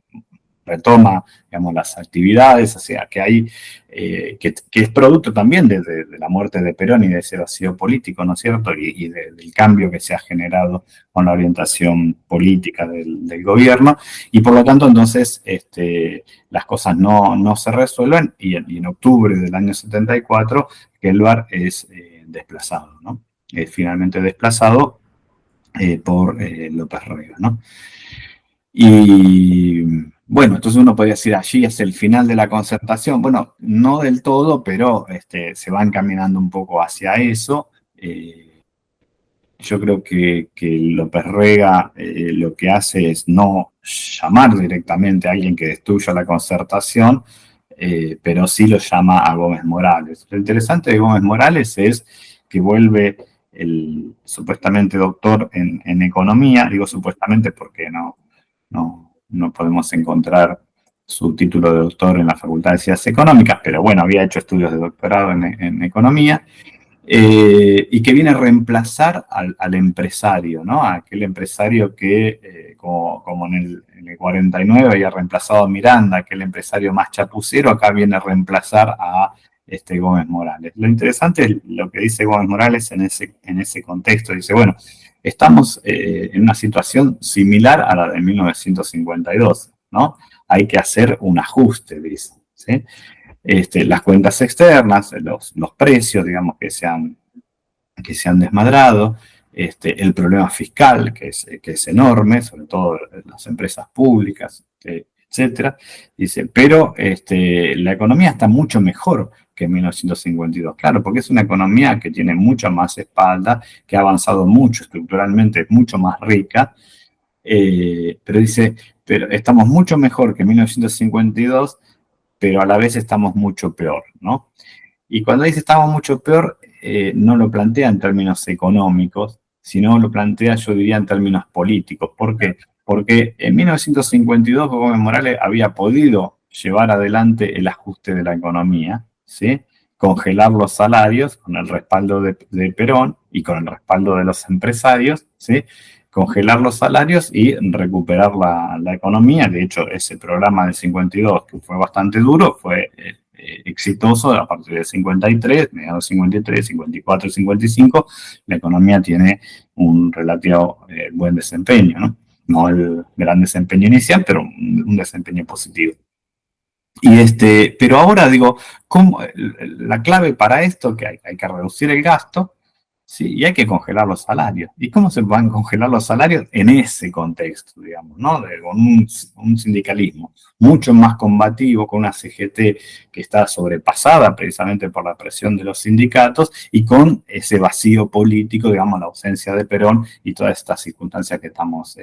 C: retoma, digamos, las actividades, o sea, que hay, que es producto también de la muerte de Perón y de ese vacío político, ¿no es cierto? Y del cambio que se ha generado con la orientación política del gobierno, y por lo tanto, entonces, las cosas no se resuelven, y en octubre del año 74, Gelbar es desplazado, ¿no? Es finalmente desplazado por López Rega, ¿no? Y bueno, entonces uno podría decir, allí es el final de la concertación. Bueno, no del todo, pero se va encaminando un poco hacia eso. Yo creo que López Rega lo que hace es no llamar directamente a alguien que destruya la concertación, pero sí lo llama a Gómez Morales. Lo interesante de Gómez Morales es que vuelve el supuestamente doctor en economía, digo supuestamente porque no podemos encontrar su título de doctor en la Facultad de Ciencias Económicas, pero bueno, había hecho estudios de doctorado en economía, y que viene a reemplazar al empresario, ¿no? A aquel empresario que, como en el 49 había reemplazado a Miranda, aquel empresario más chapucero, acá viene a reemplazar a Gómez Morales. Lo interesante es lo que dice Gómez Morales en ese contexto. Dice, bueno, estamos en una situación similar a la de 1952, ¿no? Hay que hacer un ajuste, dice, ¿sí? Las cuentas externas, los precios, digamos, que se han desmadrado, el problema fiscal, que es enorme, sobre todo en las empresas públicas, etcétera. Dice, pero la economía está mucho mejor que en 1952. Claro, porque es una economía que tiene mucha más espalda, que ha avanzado mucho estructuralmente, es mucho más rica, pero dice, pero estamos mucho mejor que en 1952, pero a la vez estamos mucho peor, ¿no? Y cuando dice estamos mucho peor, no lo plantea en términos económicos, sino lo plantea, yo diría, en términos políticos. ¿Por qué? Porque en 1952 Gómez Morales había podido llevar adelante el ajuste de la economía, ¿sí? Congelar los salarios con el respaldo de Perón y con el respaldo de los empresarios, ¿sí? Congelar los salarios y recuperar la economía. De hecho, ese programa del 52, que fue bastante duro, fue exitoso a partir del 53, mediados 53, 54, 55, la economía tiene un relativo buen desempeño, ¿no? no el gran desempeño inicial, pero un desempeño positivo. Pero ahora digo, la clave para esto, que hay que reducir el gasto, sí, y hay que congelar los salarios. ¿Y cómo se van a congelar los salarios? En ese contexto, digamos, ¿no? Con un sindicalismo mucho más combativo, con una CGT que está sobrepasada precisamente por la presión de los sindicatos y con ese vacío político, digamos, la ausencia de Perón y todas estas circunstancias que estamos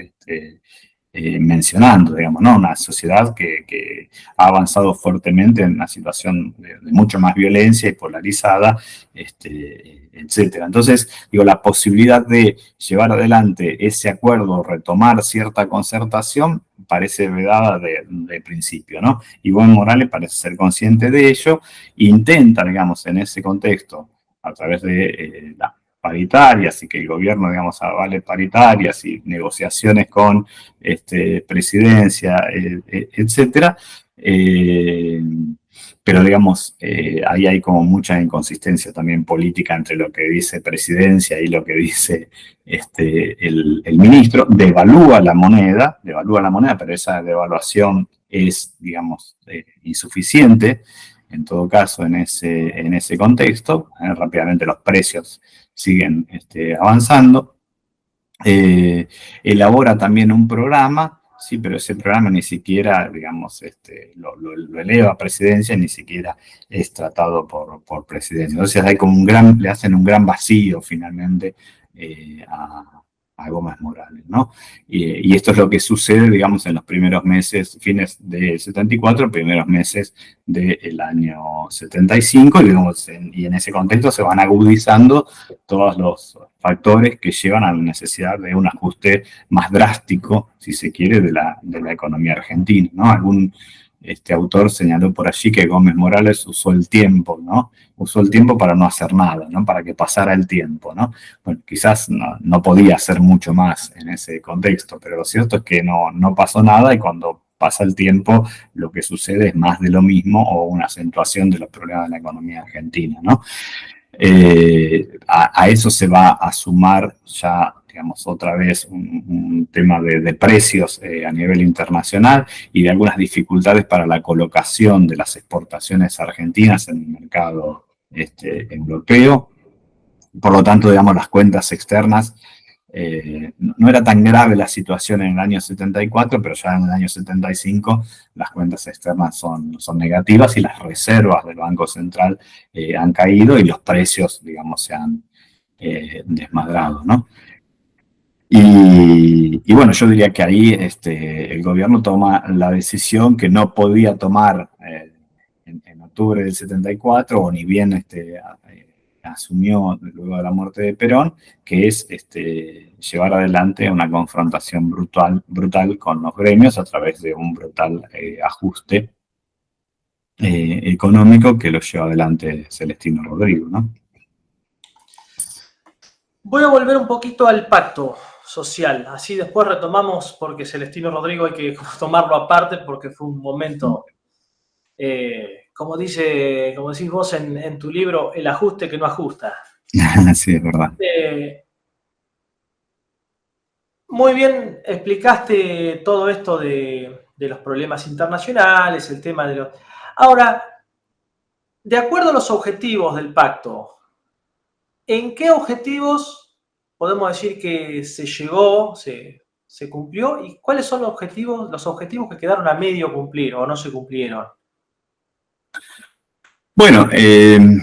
C: mencionando, digamos, ¿no? Una sociedad que ha avanzado fuertemente en una situación de mucho más violencia y polarizada, etcétera. Entonces, digo, la posibilidad de llevar adelante ese acuerdo, retomar cierta concertación, parece vedada de principio, ¿no? Y Evo Morales parece ser consciente de ello, intenta, digamos, en ese contexto, a través de las paritarias y que el gobierno, digamos, avale paritarias y negociaciones con presidencia, etcétera. Pero digamos, ahí hay como mucha inconsistencia también política entre lo que dice presidencia y lo que dice el ministro. Devalúa la moneda, pero esa devaluación es, digamos, insuficiente, en todo caso, en ese contexto. Rápidamente los precios siguen avanzando. Elabora también un programa, sí, pero ese programa ni siquiera, digamos, lo eleva a presidencia, ni siquiera es tratado por presidencia. Entonces hay como le hacen un gran vacío finalmente a Gómez Morales, ¿no? Y esto es lo que sucede, digamos, en los primeros meses, fines del 74, primeros meses del año 75, y, digamos, y en ese contexto se van agudizando todos los factores que llevan a la necesidad de un ajuste más drástico, si se quiere, de la economía argentina, ¿no? Algún autor señaló por allí que Gómez Morales usó el tiempo, ¿no? Usó el tiempo para no hacer nada, ¿no? Para que pasara el tiempo, ¿no? Bueno, quizás no podía hacer mucho más en ese contexto, pero lo cierto es que no pasó nada, y cuando pasa el tiempo lo que sucede es más de lo mismo o una acentuación de los problemas de la economía argentina, ¿no? A eso se va a sumar ya, digamos, otra vez un tema de precios a nivel internacional y de algunas dificultades para la colocación de las exportaciones argentinas en el mercado europeo. Por lo tanto, digamos, las cuentas externas, no era tan grave la situación en el año 74, pero ya en el año 75 las cuentas externas son negativas y las reservas del Banco Central han caído y los precios, digamos, se han desmadrado, ¿no? Y bueno, yo diría que ahí el gobierno toma la decisión que no podía tomar en octubre del 74, o ni bien asumió luego de la muerte de Perón, que es llevar adelante una confrontación brutal con los gremios a través de un brutal ajuste económico que lo lleva adelante Celestino Rodrigo, ¿no?
B: Voy a volver un poquito al pacto social, así después retomamos, porque Celestino Rodrigo hay que tomarlo aparte porque fue un momento, como decís vos en tu libro, el ajuste que no ajusta.
C: Sí, es verdad.
B: Muy bien explicaste todo esto de los problemas internacionales, el tema de los... Ahora, de acuerdo a los objetivos del pacto, ¿en qué objetivos podemos decir que se llegó, se cumplió? ¿Y cuáles son los objetivos que quedaron a medio cumplir o no se cumplieron?
C: Bueno,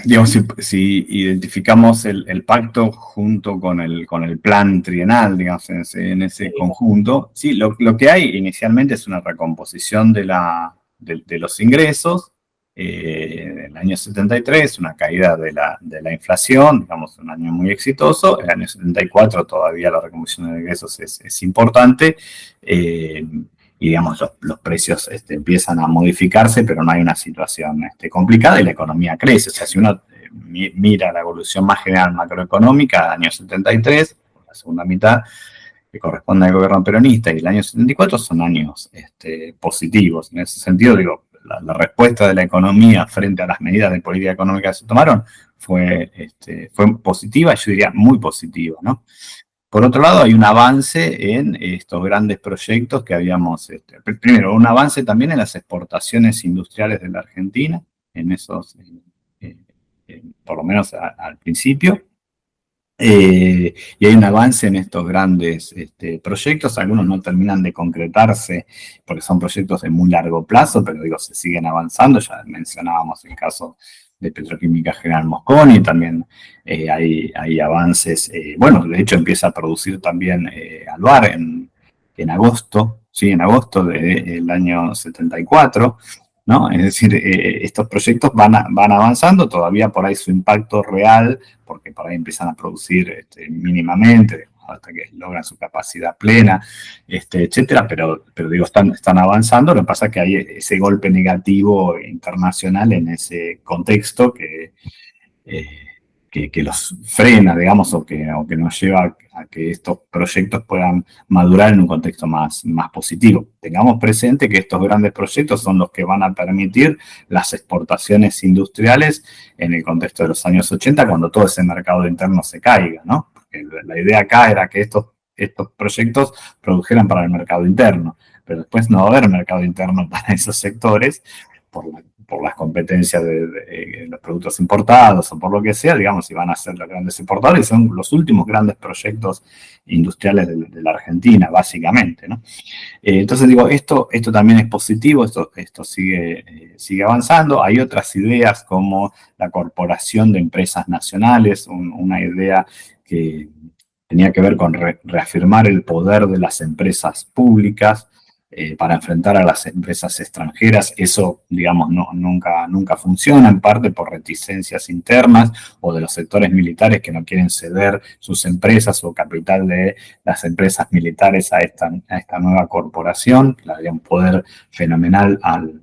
C: digamos, si identificamos el pacto junto con el plan trienal, digamos, en ese conjunto, sí, lo que hay inicialmente es una recomposición de los ingresos. En el año 73, una caída de la inflación, digamos, un año muy exitoso. El año 74 todavía la recomposición de ingresos es importante. Y digamos, los precios empiezan a modificarse, pero no hay una situación complicada y la economía crece. O sea, si uno mira la evolución más general macroeconómica, año 73, la segunda mitad, que corresponde al gobierno peronista, y el año 74 son años positivos. En ese sentido, digo, la respuesta de la economía frente a las medidas de política económica que se tomaron fue positiva, yo diría muy positiva, ¿no? Por otro lado, hay un avance en estos grandes proyectos que habíamos, primero, un avance también en las exportaciones industriales de la Argentina, en esos, por lo menos al principio. Y hay un avance en estos grandes proyectos, algunos no terminan de concretarse porque son proyectos de muy largo plazo, pero digo, se siguen avanzando, ya mencionábamos el caso de Petroquímica General Mosconi, también hay avances, bueno, de hecho empieza a producir también Alvar en agosto, sí, en agosto del año 74, ¿no? Es decir, estos proyectos van avanzando, todavía por ahí su impacto real, porque por ahí empiezan a producir mínimamente, hasta que logran su capacidad plena, etcétera, pero digo, están avanzando. Lo que pasa es que hay ese golpe negativo internacional en ese contexto eh, que los frena, digamos, o que nos lleva a que estos proyectos puedan madurar en un contexto más positivo. Tengamos presente que estos grandes proyectos son los que van a permitir las exportaciones industriales en el contexto de los años 80, cuando todo ese mercado interno se caiga, ¿no? Porque la idea acá era que estos proyectos produjeran para el mercado interno, pero después no va a haber mercado interno para esos sectores por las competencias de los productos importados o por lo que sea, digamos, si van a ser los grandes importadores, son los últimos grandes proyectos industriales de la Argentina, básicamente, ¿no? Entonces digo, esto también es positivo, esto sigue avanzando. Hay otras ideas como la corporación de empresas nacionales, una idea que tenía que ver con reafirmar el poder de las empresas públicas, para enfrentar a las empresas extranjeras. Eso, digamos, nunca funciona, en parte por reticencias internas o de los sectores militares que no quieren ceder sus empresas o capital de las empresas militares a esta nueva corporación, que le daría un poder fenomenal al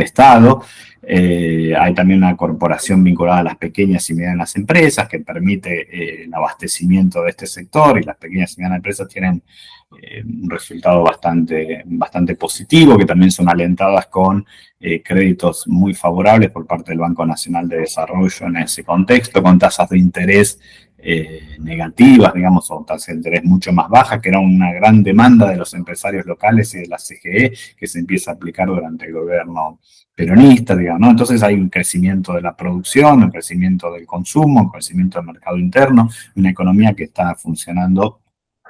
C: Estado. Hay también una corporación vinculada a las pequeñas y medianas empresas que permite el abastecimiento de este sector, y las pequeñas y medianas empresas tienen un resultado bastante positivo, que también son alentadas con créditos muy favorables por parte del Banco Nacional de Desarrollo en ese contexto, con tasas de interés negativas, digamos, o tasas de interés mucho más bajas, que era una gran demanda de los empresarios locales y de la CGE, que se empieza a aplicar durante el gobierno peronista, digamos, ¿no? Entonces hay un crecimiento de la producción, un crecimiento del consumo, un crecimiento del mercado interno, una economía que está funcionando,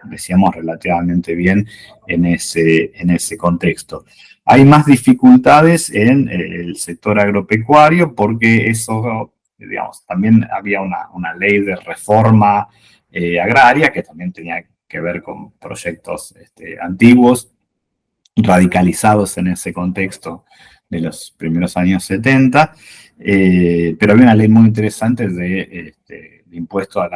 C: decíamos, relativamente bien en ese contexto. Hay más dificultades en el sector agropecuario porque eso, digamos, también había una ley de reforma agraria que también tenía que ver con proyectos antiguos, radicalizados en ese contexto de los primeros años 70, pero había una ley muy interesante de impuesto a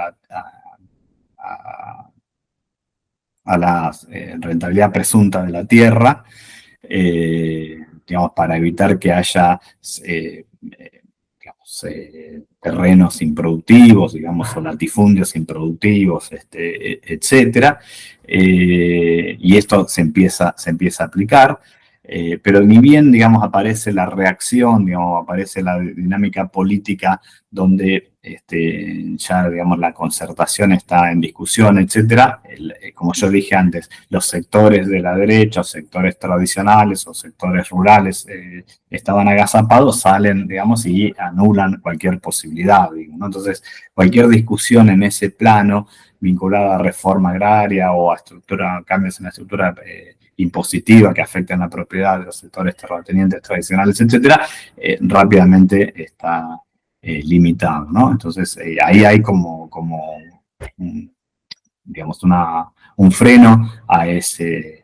C: la rentabilidad presunta de la tierra, digamos, para evitar que haya terrenos improductivos, digamos, o latifundios improductivos, etcétera. Y esto se empieza a aplicar. Pero ni bien, digamos, aparece la reacción, digamos, aparece la dinámica política donde ya, digamos, la concertación está en discusión, etcétera, como yo dije antes, los sectores de la derecha, o sectores tradicionales o sectores rurales estaban agazapados, salen, digamos, y anulan cualquier posibilidad, digamos, ¿no? Entonces, cualquier discusión en ese plano vinculada a reforma agraria o a cambios en la estructura impositiva que afecten la propiedad de los sectores terratenientes tradicionales, etcétera, rápidamente está limitado, ¿no? Entonces, ahí hay como digamos, un freno a ese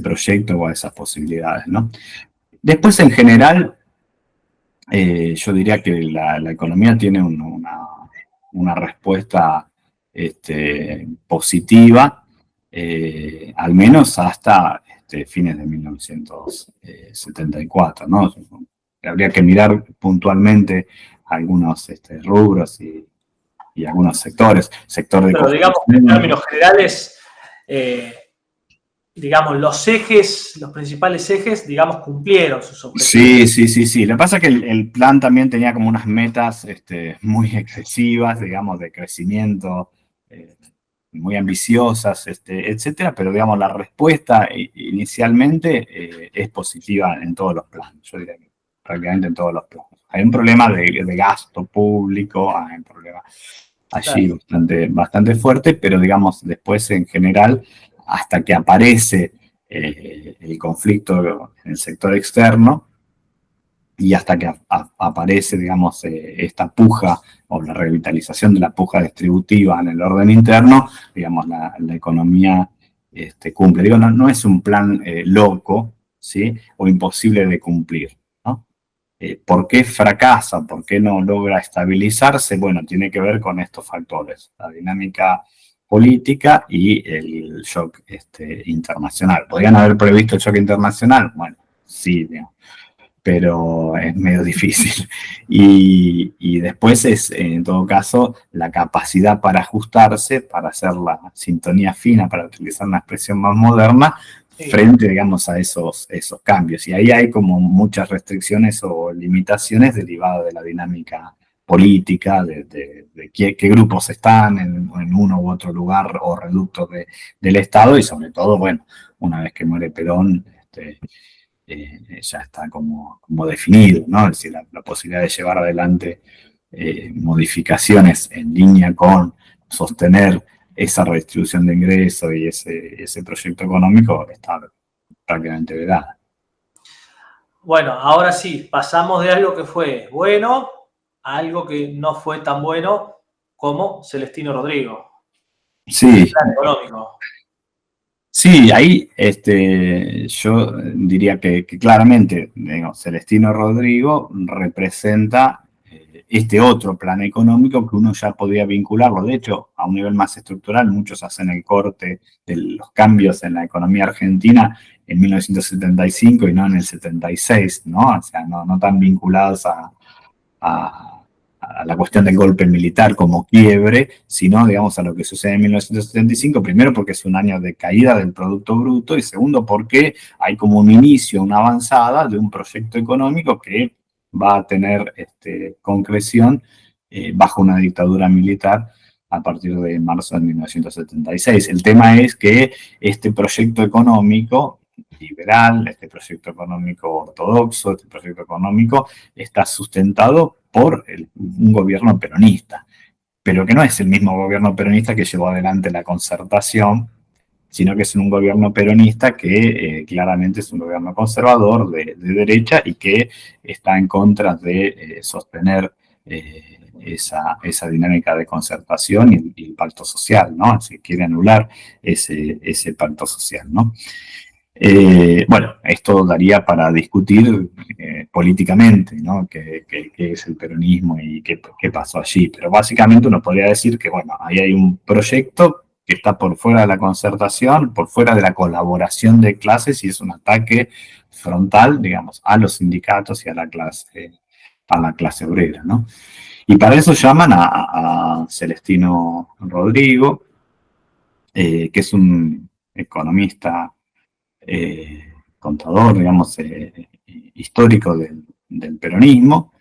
C: proyecto o a esas posibilidades, ¿no? Después, en general, yo diría que la economía tiene una respuesta positiva, al menos hasta fines de 1974, ¿no? Habría que mirar puntualmente algunos rubros y algunos sectores. Sector de
B: Pero digamos, en términos generales, digamos, los principales ejes, digamos, cumplieron sus objetivos.
C: Sí. Lo que pasa es que el plan también tenía como unas metas muy excesivas, digamos, de crecimiento muy ambiciosas, etcétera, pero digamos la respuesta inicialmente es positiva en todos los planos, yo diría que prácticamente en todos los planos. Hay un problema de gasto público, hay un problema allí bastante fuerte, pero digamos después en general, hasta que aparece el conflicto en el sector externo, y hasta que aparece, digamos, esta puja o la revitalización de la puja distributiva en el orden interno, digamos, la economía cumple. Digo, no es un plan loco, ¿sí? O imposible de cumplir, ¿no? ¿Por qué fracasa? ¿Por qué no logra estabilizarse? Bueno, tiene que ver con estos factores, la dinámica política y el shock internacional. ¿Podrían haber previsto el shock internacional? Bueno, sí, digamos, pero es medio difícil. Y después es, en todo caso, la capacidad para ajustarse, para hacer la sintonía fina, para utilizar una expresión más moderna, frente, digamos, a esos cambios. Y ahí hay como muchas restricciones o limitaciones derivadas de la dinámica política, de qué grupos están en uno u otro lugar o reducto del Estado, y sobre todo, bueno, una vez que muere Perón, ya está como definido, ¿no? Es decir, la posibilidad de llevar adelante modificaciones en línea con sostener esa redistribución de ingresos y ese proyecto económico está prácticamente vedada.
B: Bueno, ahora sí, pasamos de algo que fue bueno a algo que no fue tan bueno como Celestino Rodrigo.
C: Sí.
B: El plan económico.
C: Sí, ahí yo diría que claramente, digamos, Celestino Rodrigo representa este otro plan económico que uno ya podía vincularlo. De hecho, a un nivel más estructural, muchos hacen el corte de los cambios en la economía argentina en 1975 y no en el 76, ¿no? O sea, no tan vinculados a la cuestión del golpe militar como quiebre, sino, digamos, a lo que sucede en 1975, primero porque es un año de caída del Producto Bruto, y segundo porque hay como un inicio, una avanzada de un proyecto económico que va a tener concreción bajo una dictadura militar a partir de marzo de 1976. El tema es que este proyecto económico liberal, este proyecto económico ortodoxo, este proyecto económico está sustentado por un gobierno peronista, pero que no es el mismo gobierno peronista que llevó adelante la Concertación, sino que es un gobierno peronista que claramente es un gobierno conservador de derecha y que está en contra de sostener esa dinámica de concertación y el pacto social, ¿no? Se quiere anular ese pacto social, ¿no? Bueno, esto daría para discutir políticamente, ¿no? ¿Qué es el peronismo y qué pasó allí? Pero básicamente uno podría decir que, bueno, ahí hay un proyecto que está por fuera de la concertación, por fuera de la colaboración de clases, y es un ataque frontal, digamos, a los sindicatos y a la clase obrera, ¿no? Y para eso llaman a Celestino Rodrigo, que es un economista contador, digamos, histórico del peronismo,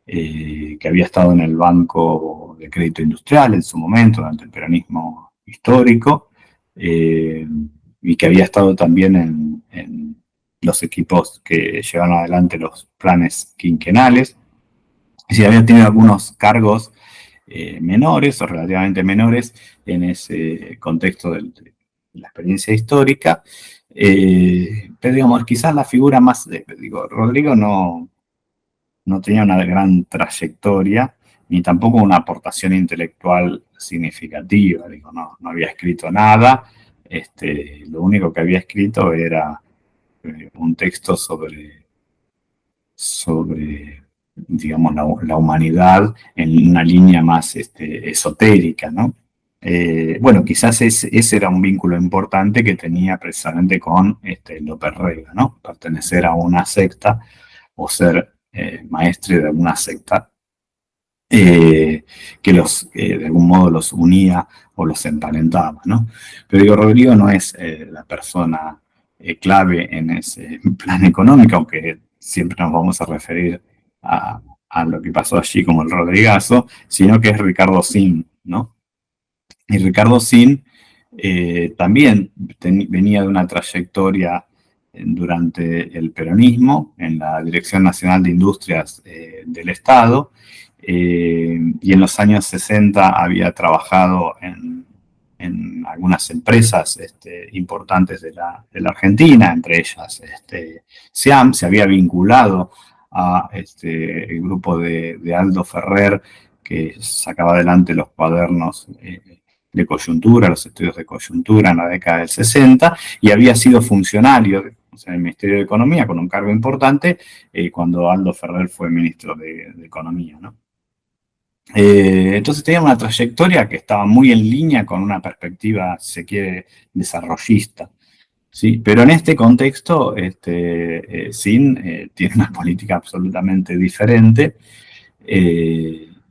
C: que había estado en el Banco de Crédito Industrial en su momento, durante el peronismo histórico, y que había estado también en los equipos que llevaron adelante los planes quinquenales. Es decir, había tenido algunos cargos menores o relativamente menores en ese contexto de la experiencia histórica, pero digamos, quizás la figura más, Rodrigo no tenía una gran trayectoria, ni tampoco una aportación intelectual significativa, no había escrito nada, lo único que había escrito era un texto sobre digamos, la humanidad en una línea más esotérica, ¿no? Bueno, quizás ese era un vínculo importante que tenía precisamente con López Rega, ¿no? Pertenecer a una secta o ser maestre de alguna secta que de algún modo los unía o los emparentaba, ¿no? Pero Rodrigo no es la persona clave en ese plan económico, aunque siempre nos vamos a referir a lo que pasó allí como el Rodrigazo, sino que es Ricardo Sim, ¿no? Y Ricardo Sin también venía de una trayectoria durante el peronismo en la Dirección Nacional de Industrias del Estado, y en los años 60 había trabajado en algunas empresas importantes de la Argentina, entre ellas SEAM. Se había vinculado a el grupo de Aldo Ferrer, que sacaba adelante los cuadernos de coyuntura, los estudios de coyuntura en la década del 60, y había sido funcionario en el Ministerio de Economía con un cargo importante cuando Aldo Ferrer fue ministro de Economía, ¿no? Entonces tenía una trayectoria que estaba muy en línea con una perspectiva, si se quiere, desarrollista, ¿sí? Pero en este contexto, Sin tiene una política absolutamente diferente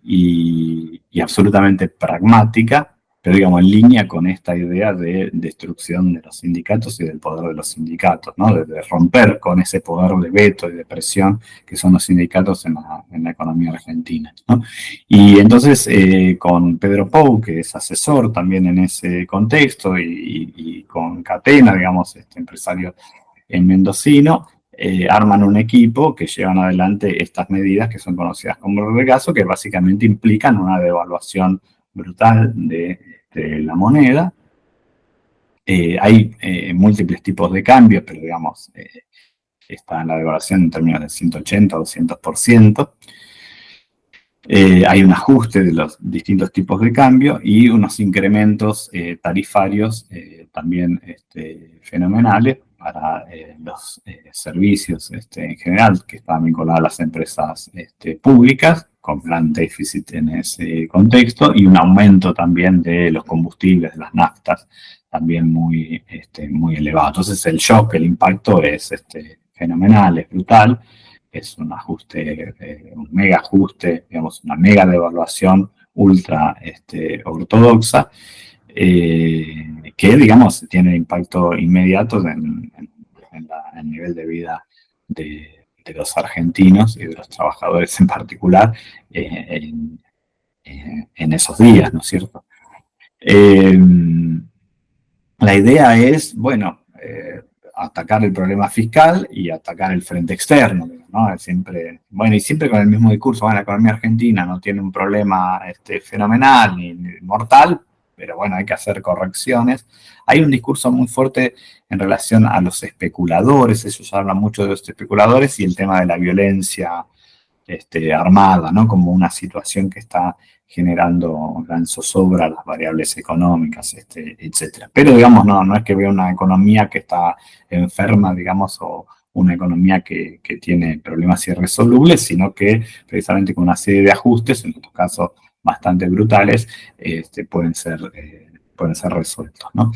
C: y absolutamente pragmática, pero digamos en línea con esta idea de destrucción de los sindicatos y del poder de los sindicatos, ¿no? De romper con ese poder de veto y de presión que son los sindicatos en la economía argentina, ¿no? Y entonces con Pedro Pou, que es asesor también en ese contexto, y con Catena, digamos, empresario mendocino, arman un equipo que llevan adelante estas medidas que son conocidas como regazo, que básicamente implican una devaluación brutal de la moneda. Hay múltiples tipos de cambios, pero digamos, está en la devaluación en términos de 180 o 200%. Hay un ajuste de los distintos tipos de cambio y unos incrementos tarifarios también fenomenales para los servicios en general que están vinculados a las empresas públicas, con gran déficit en ese contexto, y un aumento también de los combustibles, de las naftas, también muy elevado. Entonces el shock, el impacto es fenomenal, es brutal. Es un ajuste, un mega ajuste, digamos, una mega devaluación ultra ortodoxa, que, digamos, tiene impacto inmediato en el nivel de vida de los argentinos y de los trabajadores en particular en esos días, ¿no es cierto? La idea es, bueno, atacar el problema fiscal y atacar el frente externo, ¿no? Siempre, bueno, y siempre con el mismo discurso. Bueno, la economía argentina no tiene un problema fenomenal ni mortal, pero bueno, hay que hacer correcciones. Hay un discurso muy fuerte en relación a los especuladores. Ellos hablan mucho de los especuladores y el tema de la violencia armada, ¿no? Como una situación que está generando gran zozobra a las variables económicas, etcétera. Pero, digamos, no es que vea una economía que está enferma, digamos, o una economía que tiene problemas irresolubles, sino que precisamente con una serie de ajustes, en estos casos bastante brutales, pueden ser resueltos, ¿no?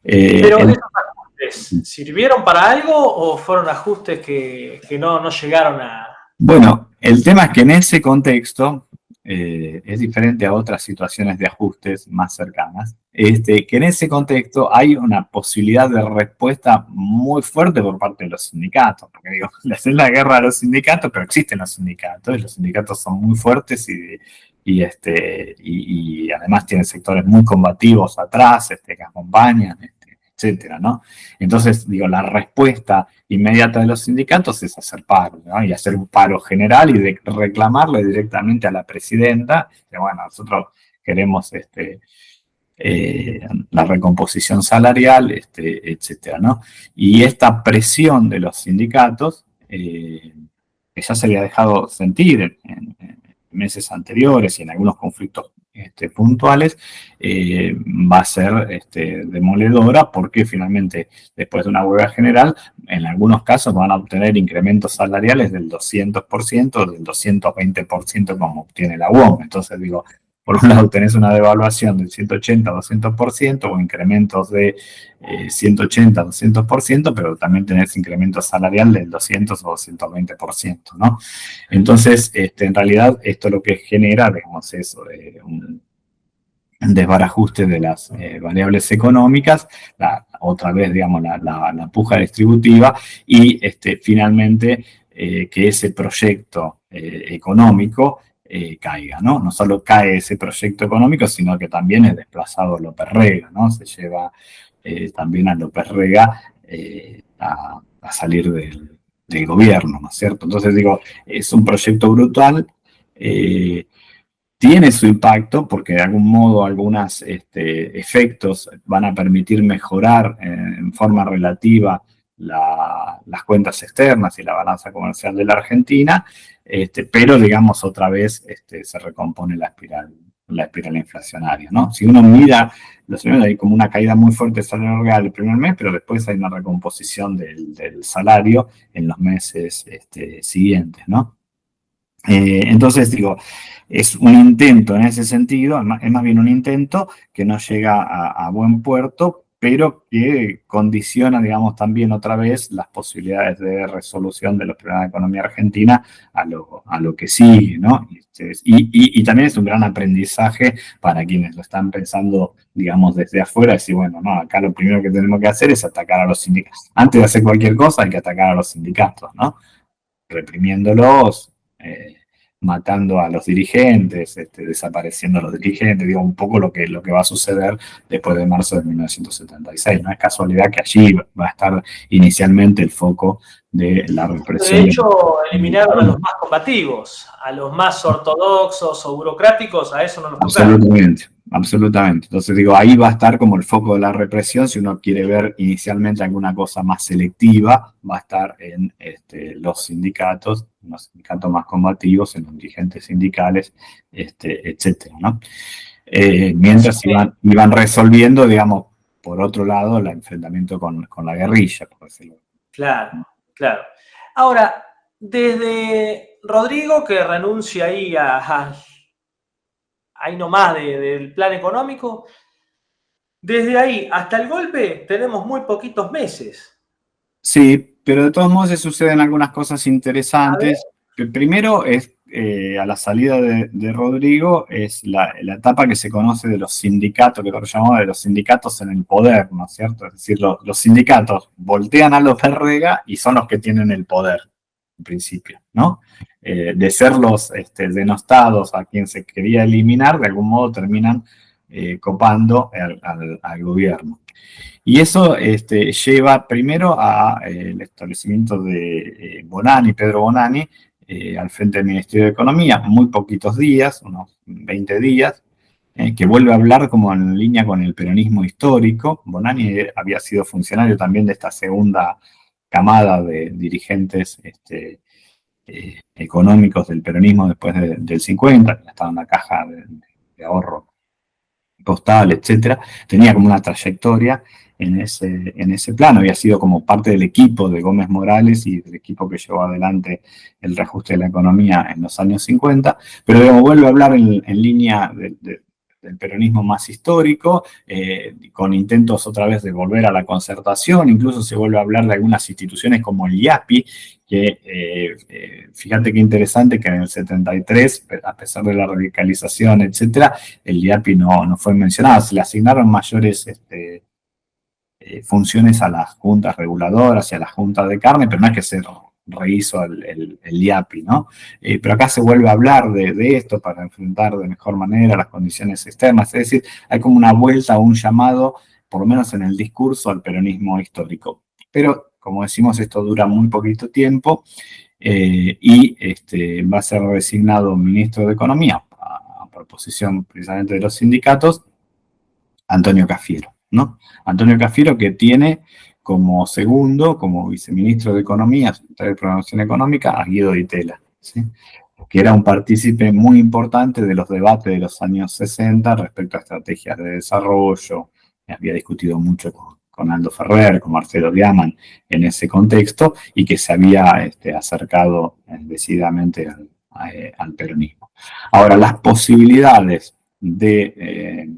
B: Pero esos ajustes, ¿sirvieron para algo o fueron ajustes que no llegaron a...?
C: Bueno, el tema es que en ese contexto es diferente a otras situaciones de ajustes más cercanas, que en ese contexto hay una posibilidad de respuesta muy fuerte por parte de los sindicatos, porque digo, le hacen la guerra a los sindicatos, pero existen los sindicatos son muy fuertes y además tienen sectores muy combativos atrás, que acompañan, etcétera, ¿no? Entonces, digo, la respuesta inmediata de los sindicatos es hacer paro, ¿no? Y hacer un paro general y reclamarle directamente a la presidenta, que bueno, nosotros queremos la recomposición salarial, etcétera, ¿no? Y esta presión de los sindicatos, que ya se había dejado sentir en meses anteriores y en algunos conflictos puntuales, va a ser demoledora, porque finalmente, después de una huelga general, en algunos casos van a obtener incrementos salariales del 200%, del 220% como obtiene la UOM. Entonces, digo, por un lado tenés una devaluación del 180 a 200% o incrementos de 180 a 200%, pero también tenés incremento salarial del 200 o 220%, ¿no? Entonces, en realidad, esto lo que genera, digamos, es un desbarajuste de las variables económicas, otra vez, digamos, la puja distributiva y finalmente que ese proyecto económico caiga, ¿no? No solo cae ese proyecto económico, sino que también es desplazado López Rega, ¿no? Se lleva también a López Rega a salir del gobierno, ¿no es cierto? Entonces digo, es un proyecto brutal, tiene su impacto porque de algún modo algunos efectos van a permitir mejorar en forma relativa las cuentas externas y la balanza comercial de la Argentina, pero digamos otra vez se recompone la espiral inflacionaria, ¿no? Si uno mira, los primeros hay como una caída muy fuerte del salario real el primer mes, pero después hay una recomposición del salario en los meses siguientes, ¿no? Entonces digo, es un intento en ese sentido, es más bien un intento que no llega a buen puerto, pero que condiciona, digamos, también otra vez las posibilidades de resolución de los problemas de la economía argentina a lo que sigue, ¿no? Y también es un gran aprendizaje para quienes lo están pensando, digamos, desde afuera, decir, bueno, no, acá lo primero que tenemos que hacer es atacar a los sindicatos. Antes de hacer cualquier cosa hay que atacar a los sindicatos, ¿no? Reprimiéndolos, matando a los dirigentes, desapareciendo a los dirigentes, digo, un poco lo que va a suceder después de marzo de 1976. No es casualidad que allí va a estar inicialmente el foco de la represión.
B: De hecho, eliminaron a los más combativos, a los más ortodoxos o burocráticos, a eso no nos tocaron.
C: Absolutamente, absolutamente. Entonces digo, ahí va a estar como el foco de la represión. Si uno quiere ver inicialmente alguna cosa más selectiva, va a estar en los sindicatos más combativos, en los dirigentes sindicales, etcétera, ¿no? Mientras iban resolviendo, digamos, por otro lado, el enfrentamiento con la guerrilla, por decirlo.
B: Claro, claro. Ahora, desde Rodrigo, que renuncia ahí ahí nomás del plan económico, desde ahí hasta el golpe tenemos muy poquitos meses.
C: Sí, pero de todos modos se suceden algunas cosas interesantes. Primero es, a la salida de Rodrigo, es la etapa que se conoce de los sindicatos, que lo llamamos de los sindicatos en el poder, ¿no es cierto? Es decir, los sindicatos voltean a López Rega y son los que tienen el poder, en principio, ¿no? De ser los denostados a quien se quería eliminar, de algún modo terminan copando al gobierno. Y eso lleva primero al establecimiento de Pedro Bonanni, al frente del Ministerio de Economía, muy poquitos días, unos 20 días, que vuelve a hablar como en línea con el peronismo histórico. Bonanni había sido funcionario también de esta segunda camada de dirigentes económicos del peronismo después del 50, que estaba en la caja de ahorro postal, etcétera. Tenía como una trayectoria en ese plano, había sido como parte del equipo de Gómez Morales y del equipo que llevó adelante el reajuste de la economía en los años 50, pero digamos, vuelve a hablar en línea del peronismo más histórico, con intentos otra vez de volver a la concertación, incluso se vuelve a hablar de algunas instituciones como el IAPI, que fíjate qué interesante que en el 73, a pesar de la radicalización, etcétera, el IAPI no fue mencionado, se le asignaron mayores funciones a las juntas reguladoras y a las juntas de carne, pero no es que se rehizo el IAPI, ¿no? Pero acá se vuelve a hablar de esto para enfrentar de mejor manera las condiciones externas, es decir, hay como una vuelta o un llamado, por lo menos en el discurso, al peronismo histórico. Pero, como decimos, esto dura muy poquito tiempo y va a ser designado ministro de Economía, a proposición precisamente de los sindicatos, Antonio Cafiero, ¿no? Antonio Cafiero, que tiene como segundo, como viceministro de Economía, secretario de Programación Económica, a Guido Di Tella, ¿sí? Que era un partícipe muy importante de los debates de los años 60 respecto a estrategias de desarrollo. Había discutido mucho con Aldo Ferrer, con Marcelo Diaman en ese contexto, y que se había acercado decididamente al peronismo. Ahora, las posibilidades de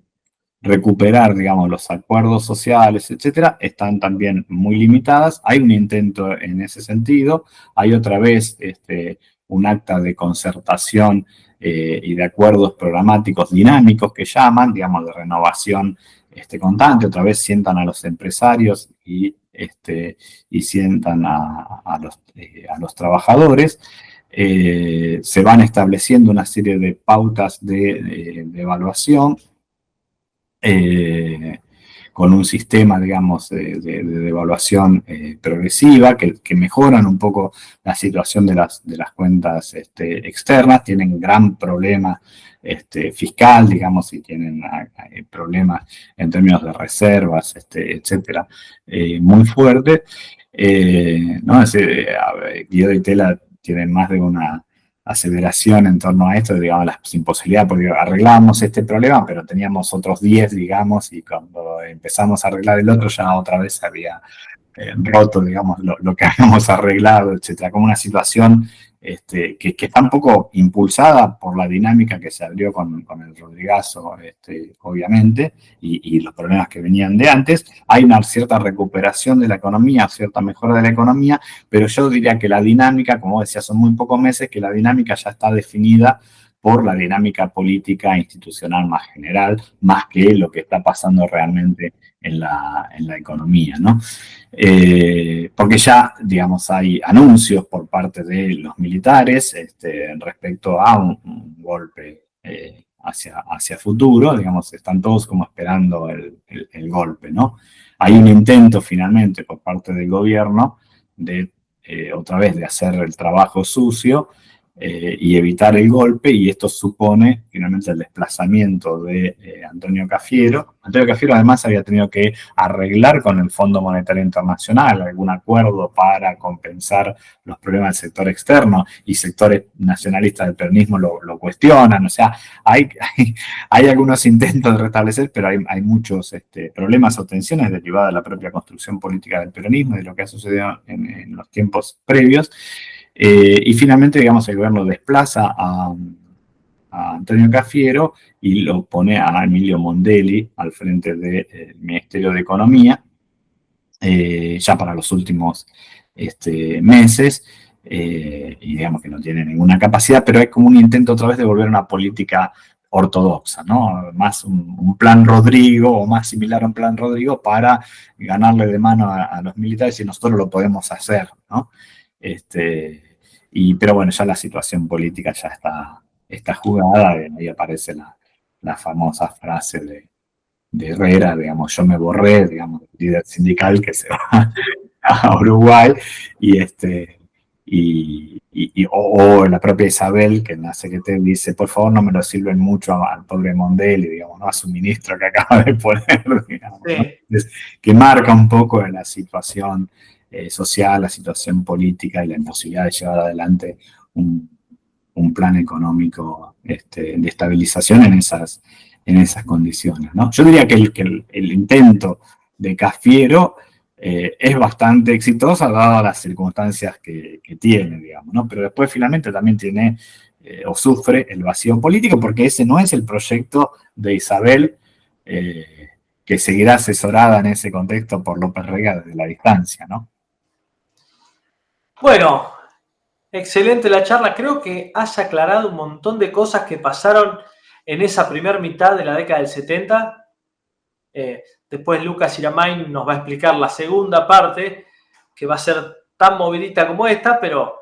C: recuperar, digamos, los acuerdos sociales, etcétera, están también muy limitadas. Hay un intento en ese sentido. Hay otra vez un acta de concertación y de acuerdos programáticos dinámicos que llaman, digamos, de renovación constante. Otra vez sientan a los empresarios y sientan a los trabajadores. se van estableciendo una serie de pautas de evaluación con un sistema, digamos, de evaluación progresiva que mejoran un poco la situación de las cuentas externas. Tienen gran problema fiscal, digamos, y tienen problemas en términos de reservas, etcétera, muy fuertes. ¿No? Guido y Tela tienen más de una aseveración en torno a esto, digamos, sin posibilidad, porque arreglábamos este problema, pero teníamos otros 10, digamos, y cuando empezamos a arreglar el otro, ya otra vez había roto, digamos, lo que habíamos arreglado, etcétera. Como una situación que está un poco impulsada por la dinámica que se abrió con el Rodrigazo, obviamente, y los problemas que venían de antes. Hay una cierta recuperación de la economía, cierta mejora de la economía, pero yo diría que la dinámica, como decía, son muy pocos meses, que la dinámica ya está definida por la dinámica política institucional más general, más que lo que está pasando realmente en la economía, ¿no? Porque ya, digamos, hay anuncios por parte de los militares respecto a un golpe hacia futuro, digamos, están todos como esperando el golpe, ¿no? Hay un intento finalmente por parte del gobierno de, otra vez, de hacer el trabajo sucio y evitar el golpe, y esto supone finalmente el desplazamiento de Antonio Cafiero. Antonio Cafiero además había tenido que arreglar con el Fondo Monetario Internacional algún acuerdo para compensar los problemas del sector externo, y sectores nacionalistas del peronismo lo cuestionan. O sea, hay algunos intentos de restablecer, pero hay muchos problemas o tensiones derivadas de la propia construcción política del peronismo y de lo que ha sucedido en los tiempos previos. Y finalmente, digamos, el gobierno desplaza a Antonio Cafiero y lo pone a Emilio Mondelli al frente del Ministerio de Economía, ya para los últimos meses, y digamos que no tiene ninguna capacidad, pero es como un intento otra vez de volver a una política ortodoxa, ¿no? Más un plan Rodrigo, o más similar a un plan Rodrigo, para ganarle de mano a los militares, y nosotros lo podemos hacer, ¿no? Pero bueno, ya la situación política ya está jugada. Ahí aparece la famosa frase de Herrera, digamos, yo me borré, digamos, líder sindical que se va a Uruguay, o la propia Isabel, que en la CGT dice, por favor no me lo sirven mucho al pobre Mondelli, digamos, ¿no? A su ministro que acaba de poner, digamos, ¿no? Entonces, que marca un poco la situación social, la situación política y la imposibilidad de llevar adelante un plan económico de estabilización en esas condiciones, ¿no? Yo diría que el intento de Cafiero es bastante exitoso, dado las circunstancias que tiene, digamos, ¿no? Pero después finalmente también tiene o sufre el vacío político, porque ese no es el proyecto de Isabel, que seguirá asesorada en ese contexto por López Rega desde la distancia, ¿no?
B: Bueno, excelente la charla. Creo que has aclarado un montón de cosas que pasaron en esa primera mitad de la década del 70. Después Lucas Iramain nos va a explicar la segunda parte, que va a ser tan movidita como esta, pero...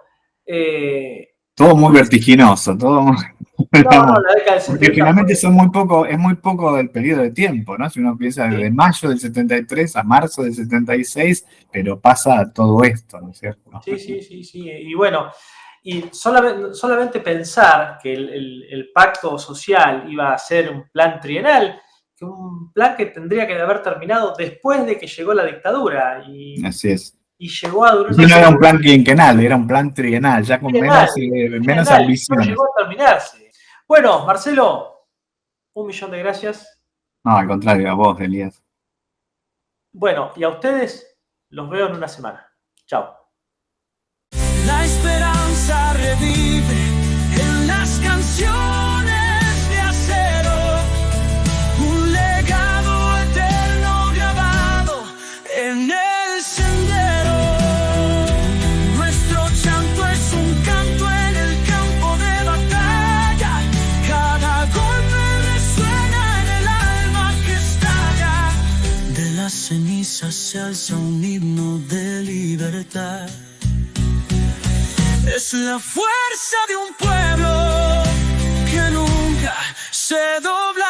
C: todo muy vertiginoso, todo muy...
B: No, la década del 70.
C: Porque finalmente es muy poco del periodo de tiempo, ¿no? Si uno piensa desde mayo del 73 a marzo del 76, pero pasa todo esto, ¿no es cierto?
B: Sí. Y bueno, y solamente pensar que el pacto social iba a ser un plan trienal, que un plan que tendría que haber terminado después de que llegó la dictadura.
C: Así es.
B: Y llegó a durar...
C: No era un plan quinquenal, era un plan trienal, ya con menos ambiciones.
B: No llegó a terminarse. Bueno, Marcelo, 1.000.000 de gracias.
C: No, al contrario, a vos, Elías.
B: Bueno, y a ustedes los veo en una semana. Chao.
A: La esperanza revive en las canciones de acero, un legado eterno grabado en el sendero. Nuestro chanto es un canto en el campo de batalla, cada golpe resuena en el alma que estalla. De las cenizas se alza un himno de libertad. Es Es la fuerza de un pueblo que nunca se dobla.